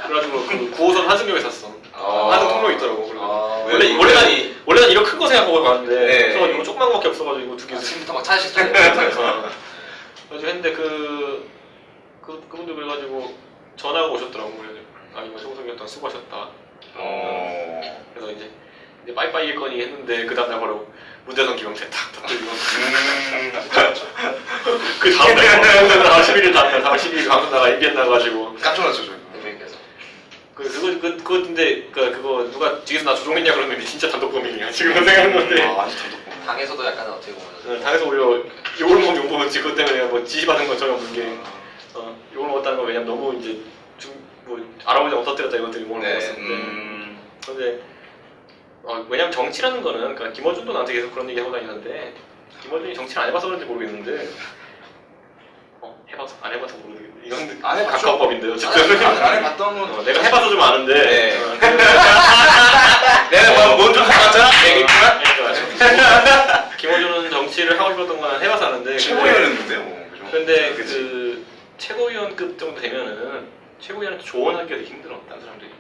그래가지고 그 9호선 한승역에 샀어. 한승 통로에 있더라고. 그래가지고 원래 난 이거 큰 거 생각하고 갔는데 네. 그래서 이거 조그만 거밖에 없어가지고 이거 두 개. 지금부터 막 찾으실 줄 그래서 했는데 그분들 그래가지고 전화가 오셨더라고. 그래가지고 이거 정성이었다 수고하셨다. 그래서 이제 빠이빠이겠거니 했는데 그 다음날 바로 문대성 기명세 탁 터뜨리고 그 다음날 11일 다음날 4월 12일 방송 나가 MBN 나가가지고 깜짝 놀랐죠 저희. 대표님께서. 그거 근데 그거 누가 뒤에서 나 조종했냐 그러는데 진짜 단독 범행이야 지금 생각하는 건데 완전 단독. 당에서도 약간 어떻게 보면 당에서 오히려 욕을 먹지 그것 때문에 뭐 지시받은 건 전혀 없는 게 욕을 먹었다는 건 왜냐면 너무 이제 뭐 할아버지가 터뜨렸다 이건 되게 욕을 먹었었는데 근데 왜냐면 정치라는 거는 그러니까 김어준도 나한테 계속 그런 얘기 하고 다니는데 김어준이 정치를 안 해봐서 그런지 모르겠는데 해봐서 안 해봐서 모르겠는데 이건 안 해봤죠? 가까운 법인데 어쨌든 안 해봤던 건 내가 해봐서 좀 아는데 내가 뭔좀 해봤잖아. 얘기했지만. 김어준은 정치를 하고 싶었던 건 해봐서 아는데 최고위원이었는데 뭐. 그죠? 근데 그치. 그 최고위원급 정도 되면은 최고위원한테 조언하기가 되게 힘들어 다른 사람들이.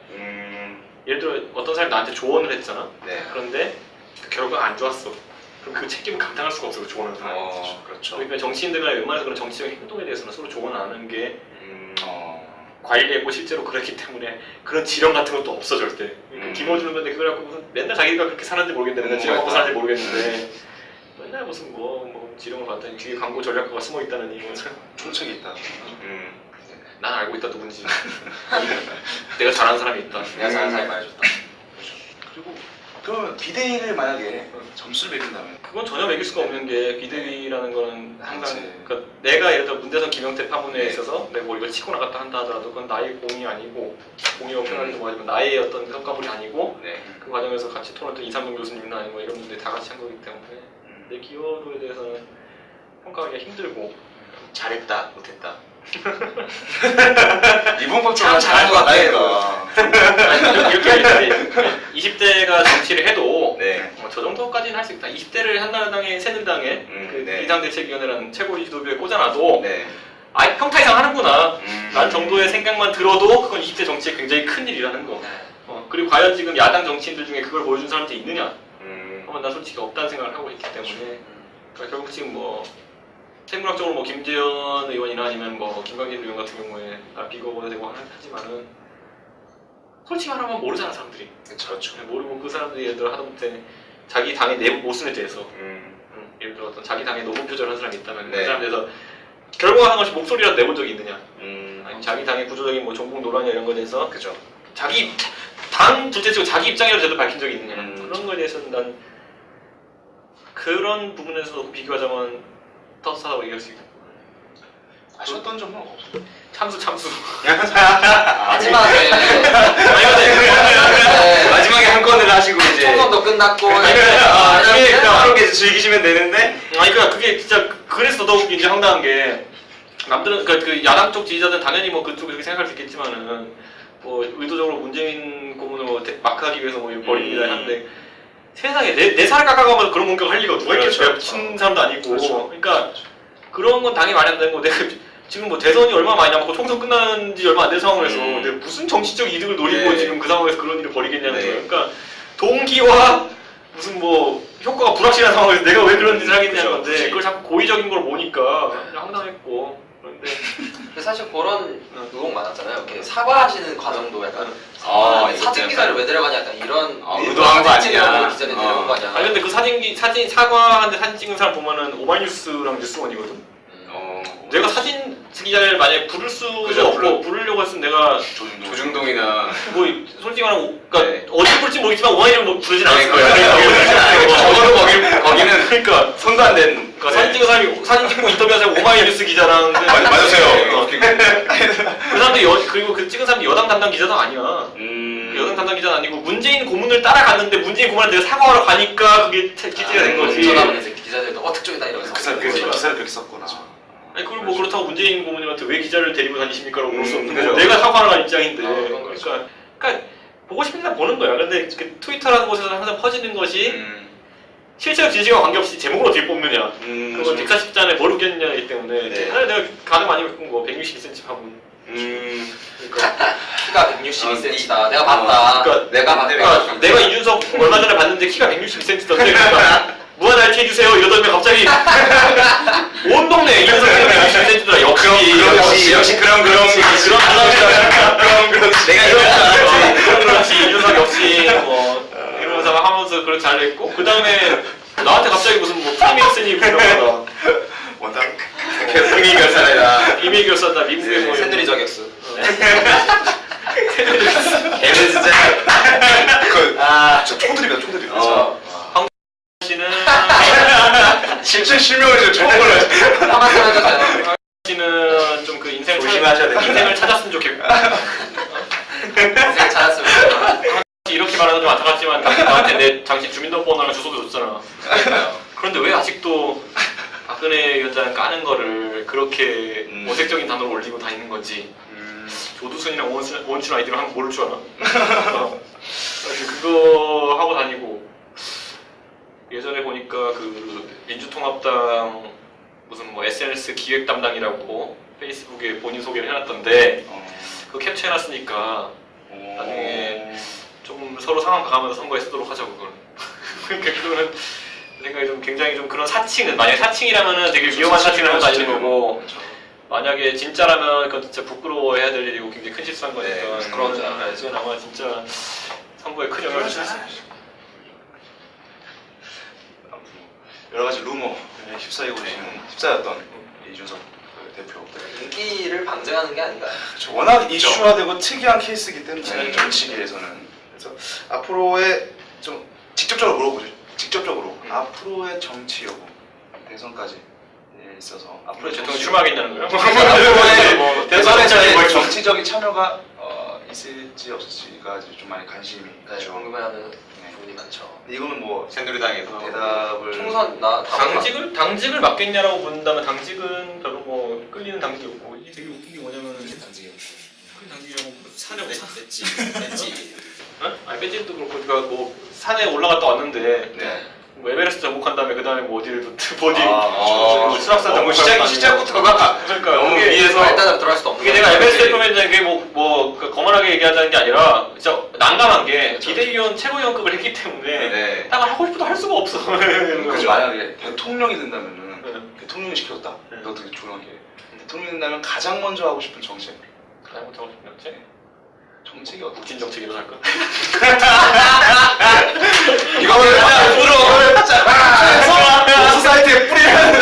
예를 들어 어떤 사람이 나한테 조언을 했잖아. 네. 그런데 그 결과가 안 좋았어. 그럼 그 책임을 감당할 수가 없어. 그 조언하는 사람이. 그렇죠. 그러니까 정치인들과 웬만해서 그런 정치적인 행동에 대해서는 서로 조언 안 하는 게 어. 과일이고 실제로 그렇기 때문에 그런 지령 같은 것도 없어 절대. 그러니까 김어준은 근데 그걸 갖고 무슨 맨날 자기가 그렇게 사는지 모르겠는데 맨날 지령 갖고 사는지 모르겠는데 맨날 무슨 뭐 지령을 봤더니 뒤에 광고 전략가가 숨어 있다느니 뭐. 총책이 있다. 난 알고 있다 누군지. 내가 잘하는 사람이 있다. 내가 잘하는 사람이 말해줬다. 그리고 그러면 비대위를 만약에 점수를 매긴다면 그건 전혀 매길 수가 없는 게 비대위라는 거는 항상 그치. 그러니까 내가 예를 들어 문대선 김영태 파문에 네. 있어서 내가 뭐 이걸 치고 나갔다 한다 하더라도 그건 나의 공이 아니고 공이라고 표현하는 거 하지만 나의 어떤 성과물이 아니고 네. 그 과정에서 같이 토론했던 이상동 교수님이나 아니면 뭐 이런 분들이 다 같이 한 거기 때문에 내 기여도에 대해서는 평가하기가 힘들고 잘했다, 못했다. 이번 건 참 잘한 것 같아. 아니, 이렇게 얘기하지 20대가 정치를 해도 네. 저 정도까지는 할 수 있다. 20대를 한나라당에 새누리당에 그 네. 비상대책위원회라는 최고위 지도부에 꽂아놔도 네. 아예 평타 이상 하는구나 라는 정도의 생각만 들어도 그건 20대 정치에 굉장히 큰 일이라는 거. 그리고 과연 지금 야당 정치인들 중에 그걸 보여준 사람들이 있느냐 하면 난 솔직히 없다는 생각을 하고 있기 때문에 그러니까 결국 지금 뭐 생물학적으로 뭐 김재현 의원이나 아니면 뭐 김광진 의원 같은 경우에 비거가 되고 하지만은 솔직히 말하면 모르잖아 사람들이. 그렇죠. 모르고 그 사람들이 예를 들어 하다못해 자기 당의 내부 모순에 대해서 예를 들어 어떤 자기 당에 노무 표절한 사람이 있다면 네. 그 사람에 대해서 결과가 한 것이 목소리라도 내본 적이 있느냐 아니면 음. 자기 당의 구조적인 뭐 종북 논란이나 이런 거에 대해서 그죠. 자기 당 둘째치고 자기 입장이라도 제대로 밝힌 적이 있느냐 그런 거에 대해서는 난 그런 부분에서 비교하자면 떳떳하다고 얘기할 수 있고 아쉬웠던 점은 없어요. 참수 마지막에 마지막에 한 건을 하시고 이제 총선도 끝났고 이게 그렇게 즐기시면 되는데 아니 그러니까 그게 진짜 그래서 더욱 이제 황당한 게 남들은 그러니까 그 야당 쪽 지지자들은 당연히 뭐 그쪽을 그렇게 생각할 수 있겠지만은 뭐 의도적으로 문재인 고문을 뭐 마크하기 위해서 뭐 벌입니다 하는데 세상에 내 살을 깎아가면서 그런 공격을 할 리가 누가 있겠어요? 그렇죠. 미친 사람도 아니고 그렇죠. 그러니까 그런 건 당연히 말이 안 되는 거 내가 지금 뭐 대선이 얼마 많이 남았고 총선 끝난 지 얼마 안 된 상황에서 근데 무슨 정치적 이득을 노리고 네. 지금 그 상황에서 그런 일을 벌이겠냐는 네. 거예요. 그러니까 동기와 무슨 뭐 효과가 불확실한 상황에서 내가 왜 그런 짓을 하겠냐는 그렇죠. 건데 그치. 그걸 자꾸 고의적인 걸 보니까 그냥 황당했고 그런데 근데 사실 그런 의혹 많았잖아요. 이렇게 사과하시는 과정도 약간 아, 사진 기사를 왜 데려가냐 약간 이런 의도한 거 아니냐. 기자를 데려온 거 아니야. 아니 근데 그 사진 사과하는데 사진 찍은 사람 보면은 오마이뉴스랑 뉴스원이거든. 내가 사진 기자를 만약에 부를 수도 그죠, 없고 부르려고 했으면 내가 조중동이나 뭐 솔직히 말하면 그러니까 네. 어디 부를지 모르겠지만 오마이뉴스 뭐 부르진 않을 거야. 적어도 거기는 그러니까 손도 안 댄. 그러니까 사진 찍은 사람이 사진 찍고 인터뷰한 사람이 오마이뉴스 기자랑 맞으세요. 그 사람도 그리고 그 찍은 사람이 여당 담당 기자도 아니야. 여당 담당 기자는 아니고 문재인 고문을 따라갔는데 문재인 고문한테 내가 사과하러 가니까 그게 기재가 된 거지. 전화하면 이제 기자들도 특종이다 이러면서. 기사를 그렇게 썼구나. 아니 그리고 뭐 그렇다고 문재인 고문님한테 왜 기자를 데리고 다니십니까라고 물을 수 없는 그죠. 거. 내가 사과하러 간 입장인데. 그건 그렇죠. 그러니까 보고 싶은 데 보는 거야. 근데 그 트위터라는 곳에서 항상 퍼지는 것이 실제로 진실과 관계없이 제목을 어떻게 뽑느냐. 그건 140잔에 뭘 우겼느냐이기 때문에 네. 사실 내가 가장 많이 겪은 거 162cm 파분. 그러니까 키가 162cm다. 내가 봤다. 그러니까 내가 봤다. 내가 이준석 얼마 전에 봤는데 키가 162cm던데 그러니까 무한 RT 해주세요 이러더니 갑자기 온 동네 이준석 키가 162cm더라. 역시 그럼 내가 이럴 줄 알았지. 그렇지 이준석 역시 뭐 이러면서 하면서 그렇게 잘 됐고 그 다음에 나한테 갑자기 무슨 뭐 프리메이슨이 그런 거다. 원당 이미 결사이다. 이미 결산다 미국의 뭐 새누리 저격수. 걔는 진짜 저 총들이다 총들이. 씨는 실제 실명을 좀 정보를 한마디만 해주세요. 씨는 좀 그 조심하셔야 됩니다. 인생을 찾았으면 좋겠고 인생 찾았으면 좋겠다. 이렇게 말하는 좀 안타깝지만 나한테 내 당신 주민등록번호랑 주소도 줬잖아. 그런데 왜 아직도 박근혜 위원장 까는 거를 그렇게 어색적인 단어로 올리고 다니는 건지 조두순이랑 원춘 아이디로 하면 모를 줄 알아? 그거 하고 다니고 예전에 보니까 그 민주통합당 무슨 뭐 SNS 기획 담당이라고 페이스북에 본인 소개를 해놨던데 그거 캡처해놨으니까 나중에 좀 서로 상황 봐가면서 선거에 쓰도록 하자고 그걸. 그러니까 그거는 내 생각에 좀 굉장히 좀 그런 사칭은 만약에 사칭이라면은 되게 위험한 사칭을 하는 거 아니는 거고 만약에 진짜라면 그건 진짜 부끄러워해야 될 일이고 굉장히 큰 실수한 거니까 네, 부끄러워하지 않아요. 그건 아마 진짜 선거에 큰 영향을 줄 수 있어요. 여러 가지 루머 휩싸이고 계시는 휩싸였던 이준석 대표. 인기를 방증하는 게 아닌가. 워낙 이슈화되고 특이한 케이스이기 때문에 정치계에서는 그래서 앞으로의 좀 직접적으로 물어보죠. 직접적으로 앞으로의 정치 여부 대선까지 있어서 앞으로의 대통령 정치 출마하겠다는 거예요? 앞으로의 뭐 대선에 대선에서의 정치적인 참여가 있을지 없을지가 이제 좀 많이 관심이 네, 있죠. 궁금해하는 부분이 많죠. 이거는 뭐 새누리당에서 대답을 총선 나 당직을 맡겠냐라고 묻는다면 당직은 별로 뭐 끌리는 당직이 없고 이게 되게 웃긴 게 뭐냐면은 당직이 큰 당직이라고 사내 냈지. 응? 아니 배지도 그렇고 그러니까 뭐 산에 올라갔다 왔는데 네. 뭐 에베레스트 정복한 다음에 그 다음에 뭐 어디를 어디 아, 수락산 너무 정복한 시작부터가 그러니까 너무 이게 위에서 일단은 들어갈 수도 없는 이게 내가 에베레스트 보면 이게 뭐 거만하게 얘기하자는 게 아니라 진짜 난감한 게 비대위원 최고위원급을 했기 때문에 네. 딱 하고 싶어도 할 수가 없어. 그래서 만약에 대통령이 된다면은 네. 대통령이 시켰다. 네. 너 되게 조용하게. 대통령이 된다면 가장 먼저 하고 싶은 정책. 가장 못하고 싶은 정책? 정책이 어떻게? 국진 정책 일어날까? 이거를 앞으로 소사이트에 뿌리는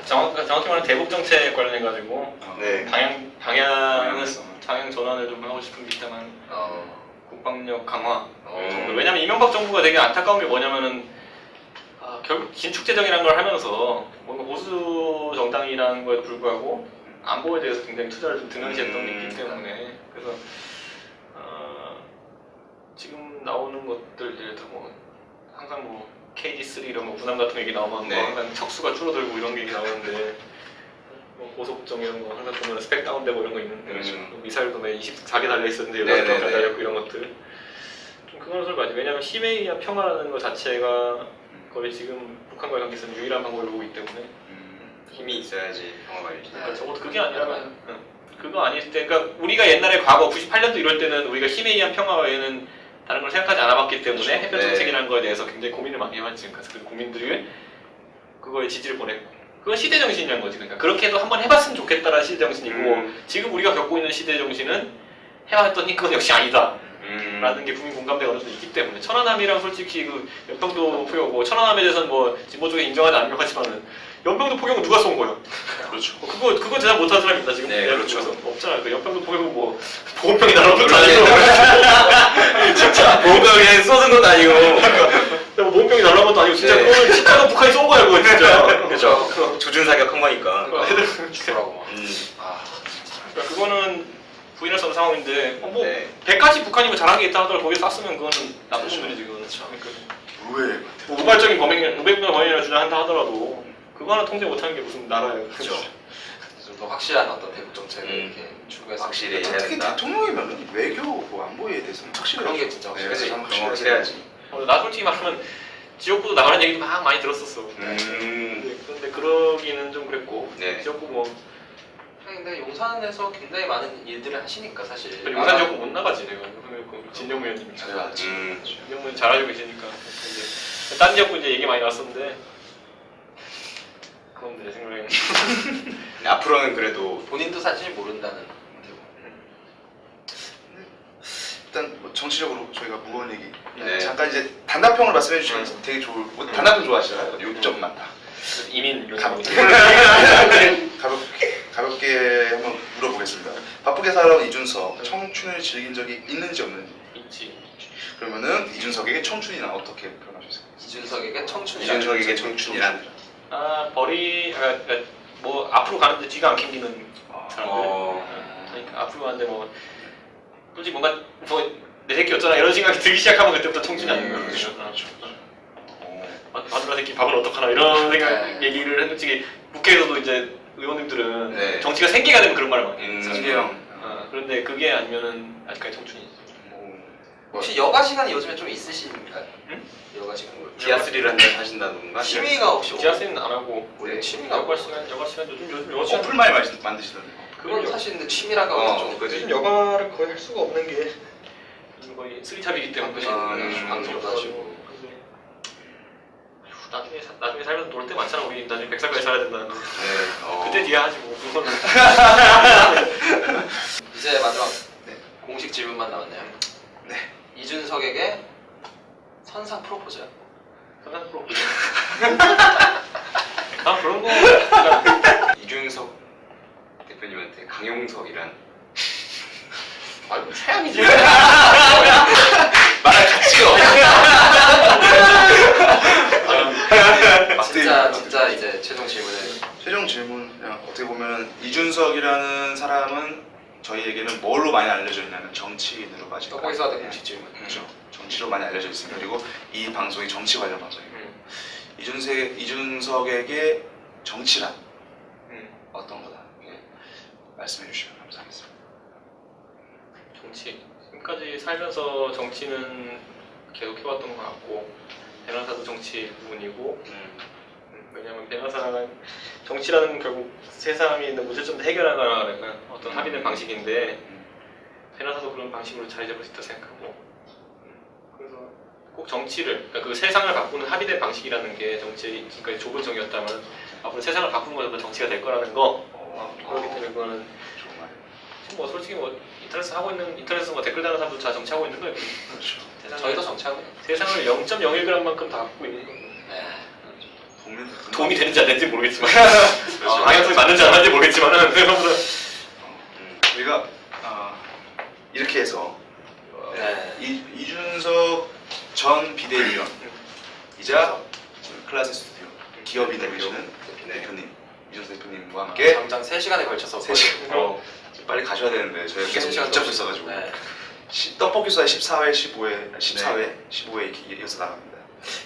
정확히 말하면 대북 정책 관련해가지고 네. 방향 전환을 좀 하고 싶은 게 있다만 국방력 강화. 왜냐면 이명박 정부가 되게 안타까운 게 뭐냐면은 결국 긴축재정이라는 걸 하면서 뭔가 보수 정당이라는 거에도 불구하고 안보에 대해서 굉장히 투자를 좀 등한시했던 게 있기 때문에 그래서 지금 나오는 것들 예를 들어 뭐 항상 뭐 KD3 이런 뭐 군함 같은 얘기 나오면 네. 뭐 항상 척수가 줄어들고 이런 게 얘기 나오는데 뭐 고속정 이런 거 항상 보면 스펙 다운되고 이런 거 있는데 미사일도 매 24개 달려 있었는데 8개가 달렸고 이런 것들 좀 그것을 봐야지. 왜냐면 힘에 의한 평화라는 것 자체가 거의 지금 북한과의 관계에서는 유일한 방법을 보고 있기 때문에 힘이 있어야지 평화가 유지. 그러니까 적어도 그게 아니라면 그거 아닐 때 그러니까 우리가 옛날에 과거 98년도 이럴 때는 우리가 힘에 의한 평화 외에는 다른 걸 생각하지 않아봤기 때문에 그렇죠. 해변 정책이라는 거에 대해서 굉장히 고민을 많이 해왔지. 그래서 그 국민들이 그거에 지지를 보냈고 그건 시대 정신이라는 거지. 그러니까 그렇게 해도 한번 해봤으면 좋겠다라는 시대 정신이고 지금 우리가 겪고 있는 시대 정신은 해왔더니 그건 역시 아니다. 라는 게 국민 공감대가 어느 정도 있기 때문에 천안함이랑 솔직히 그 연평도 포격 뭐 천안함에 대해서는 뭐 진보 쪽에 인정하지 않는 하지만은 연평도 포격은 누가 쏜 거야? 그렇죠. 그거 대답 못하는 사람 있다 지금. 네, 그렇죠. 없잖아. 그 연평도 포격은 뭐 보험병이 날아온 것도 아니고 진짜 뭔가 그냥 쏟은 것도 아니고. 뭐 보험병이 날아온 것도 아니고 진짜 네. 그거는 진짜가 북한이 쏜 거야 그거 진짜. 그렇죠. 조준 사격한 거니까. 죽으라고. 그러니까 그거는 부인할 수 없는 상황인데 뭐 네. 100가지 북한이 잘한 게 있다 하더라도 거기에 쐈으면 그거는 나쁜 놈이지 그거는. 그러니까 왜? 뭐 우발적인 우백명 범행이라 주장한다 하더라도 그거 하나 통제 못하는 게 무슨 나라예요. 그렇죠. 좀 더 확실한 어떤 대북 정책을 이렇게 추구해서 확실히 해야 특히 된다. 대통령이면 외교 뭐 안보에 대해서는 확실히 그런 게 진짜 네, 확실하지. 가장 그런 거 확실해야지. 나 솔직히 말하면 지역구도 나가는 얘기도 막 많이 들었었어. 음. 근데 그러기는 좀 그랬고 네. 지역구 뭐 근데 용산에서 굉장히 많은 일들을 하시니까 사실 용산 지역구 못 나가지 내가. 진정무 의원님이. 잘해야지. 진정무 의원 잘하고 계시니까. 이제 딴 지역구 이제 얘기 많이 나왔었는데 그건 내 생각에 앞으로는 그래도 본인도 사실 모른다는 일단 뭐 정치적으로 저희가 무거운 얘기 네. 잠깐 이제 단답형을 말씀해 주시면 되게 좋을 뭐 단답형 좋아하시잖아요. 요점 많다. 이민 이런 가볍게 거. 가볍게 한번 물어보겠습니다. 바쁘게 살아온 이준석 청춘을 즐긴 적이 있는지 없는지. 있지. 그러면은 이준석에게 청춘이란 어떻게 표현하셨어요? 이준석에게 청춘이 이준석에게 청춘이란. 뭐 앞으로 가는데 뒤가 안 캥기는 사람들. 어. 그러니까 앞으로 가는데 뭐 솔직히 뭔가 뭐 내 새끼 어쩌나 이런 생각이 들기 시작하면 그때부터 청춘이 아닌 거예요. 그렇죠. 마누라 새끼 밥을 어떡하나 이런 생각 네. 얘기를 솔직히 국회에서도 이제 의원님들은 네. 정치가 생기가 되면 그런 말을 많이 해요. 성계형. 그런데 그게 아니면은 아직까지 청춘이지. 혹시 여가 시간이 요즘에 좀 있으신가요? 응? 여가 시간. 디아스리를 하신다던가. 취미가 혹시 지하스는 안 하고 원래 네. 취미가 여가 시간 요즘 여가 시간 어플 많이 만드시던데. 그건 사실 근데 취미라고 어, 하면 좀 그지. 요즘 여가를 거의 할 수가 없는 게 요즘 거의 쓰리잡이기 때문에 방송도 하시고. 나중에 살면서 놀 때 많잖아. 우리 나중에 100살까지 살아야 된다는데 네. 그때 뒤에 하지 뭐 그거는. 이제 마지막 네. 공식 질문만 남았네요. 네. 이준석에게 선상 프로포즈요. 선상 프로포즈. 아 그런 거 그러니까 이준석 대표님한테 강용석이란 아이고 최악이지. 말할 가치가 진짜 이제 최종 질문을 최종 질문 그냥 어떻게 보면 이준석이라는 사람은 저희에게는 뭘로 많이 알려져 있냐면 정치인으로 빠지고 떡볶이사 대 공식 질문. 그렇죠. 정치로 많이 알려져 있습니다. 그리고 이 방송이 정치 관련 방송이고 이준석에게 정치란 어떤 거다 예. 말씀해 주시면 감사하겠습니다. 정치. 지금까지 살면서 정치는 계속 해왔던 것 같고 변호사도 정치 부분이고 왜냐하면 변호사는 정치라는 결국 세상에 있는 문제점을 해결하는 어떤 합의된 방식인데 변호사도 그런 방식으로 잘 잡을 수 있다 생각하고 그래서 꼭 정치를 그러니까 그 세상을 바꾸는 합의된 방식이라는 게 정치 지금까지 좁은 정이었다면 앞으로 세상을 바꾸는 것도 정치가 될 거라는 거 그렇기 때문에 그거는 정말 지금 뭐 솔직히 뭐 인터넷에서 하고 있는 인터넷에서 뭐 댓글 다는 사람도 다 정치하고 있는 거예요. 그렇죠. 저희도 정치하고요. 세상을 0.01g만큼 다 갖고 있는 거고 네. 도움이 되는지 안 되는지 모르겠지만 방향성이 맞는지 안 맞는지 모르겠지만은 그래서 우리가 이렇게 해서 네. 이준석 전 비대위원이자 클라스 스튜디오 기업이 되시는 대표님 이준석 대표님과 함께 당장 3시간에 걸쳐서 3시간 빨리 가셔야 되는데 저희가 계속 붙잡고 있어가지고 네. 떡볶이 수다 14회, 15회, 14회, 15회 이렇게 이어서 나갑니다.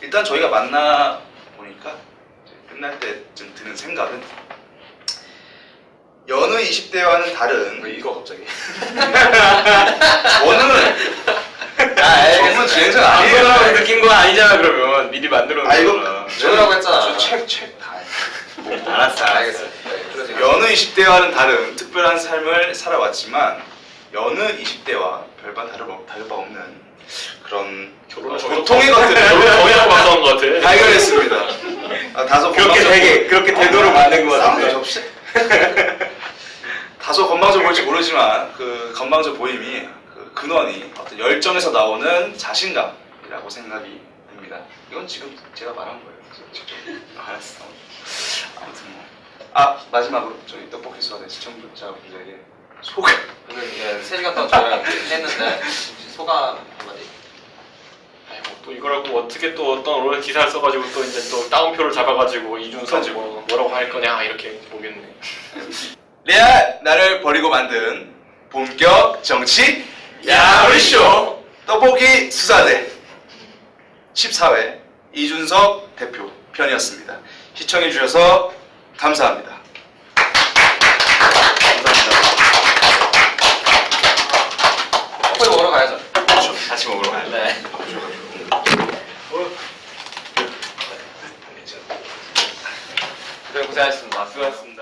일단 저희가 만나 보니까 끝날 때쯤 드는 생각은 여느 20대와는 다른 이거 갑자기. 저는 전문 진행자가 방송하고 아니에요. 느낀 거 아니잖아 그러면 미리 만들어 놓은 아 이거 거잖아. 저라고 했잖아. 책다 알았어 알겠어. 네, 그러지. 여느 20대와는 다른 특별한 삶을 살아왔지만 여느 20대와 별반 다를 바 없는 그런 보통의 것들을 정의하고 방송한 것 같아. 발견했습니다. 다소 그렇게 되도록 만든 거 싸움도 같은데. 접시. 다소 건방져 보일지 모르지만 그 건방져 보임이 그 근원이 어떤 열정에서 나오는 자신감이라고 생각이 듭니다. 이건 지금 제가 말한 거예요. 직접. 알았어. 아무튼 뭐. 마지막으로 저희 떡볶이 수다대 시청자분들에게 소감. 오늘 이게 3시간 동안 저희가 이렇게 했는데 소감 한마디. 또 이거라고 어떻게 또 어떤 언론 기사를 써가지고 또 이제 또 다운표를 잡아가지고 이준석 뭐라고 할 거냐 이렇게 보겠네. 레알 나를 버리고 만든 본격 정치 야물쇼 떡볶이 수사대 14회 이준석 대표 편이었습니다. 시청해 주셔서 감사합니다. 떡볶이 먹으러 가야죠. 같이 먹으러 가야 돼. 네. 고생하셨습니다. 수고하셨습니다.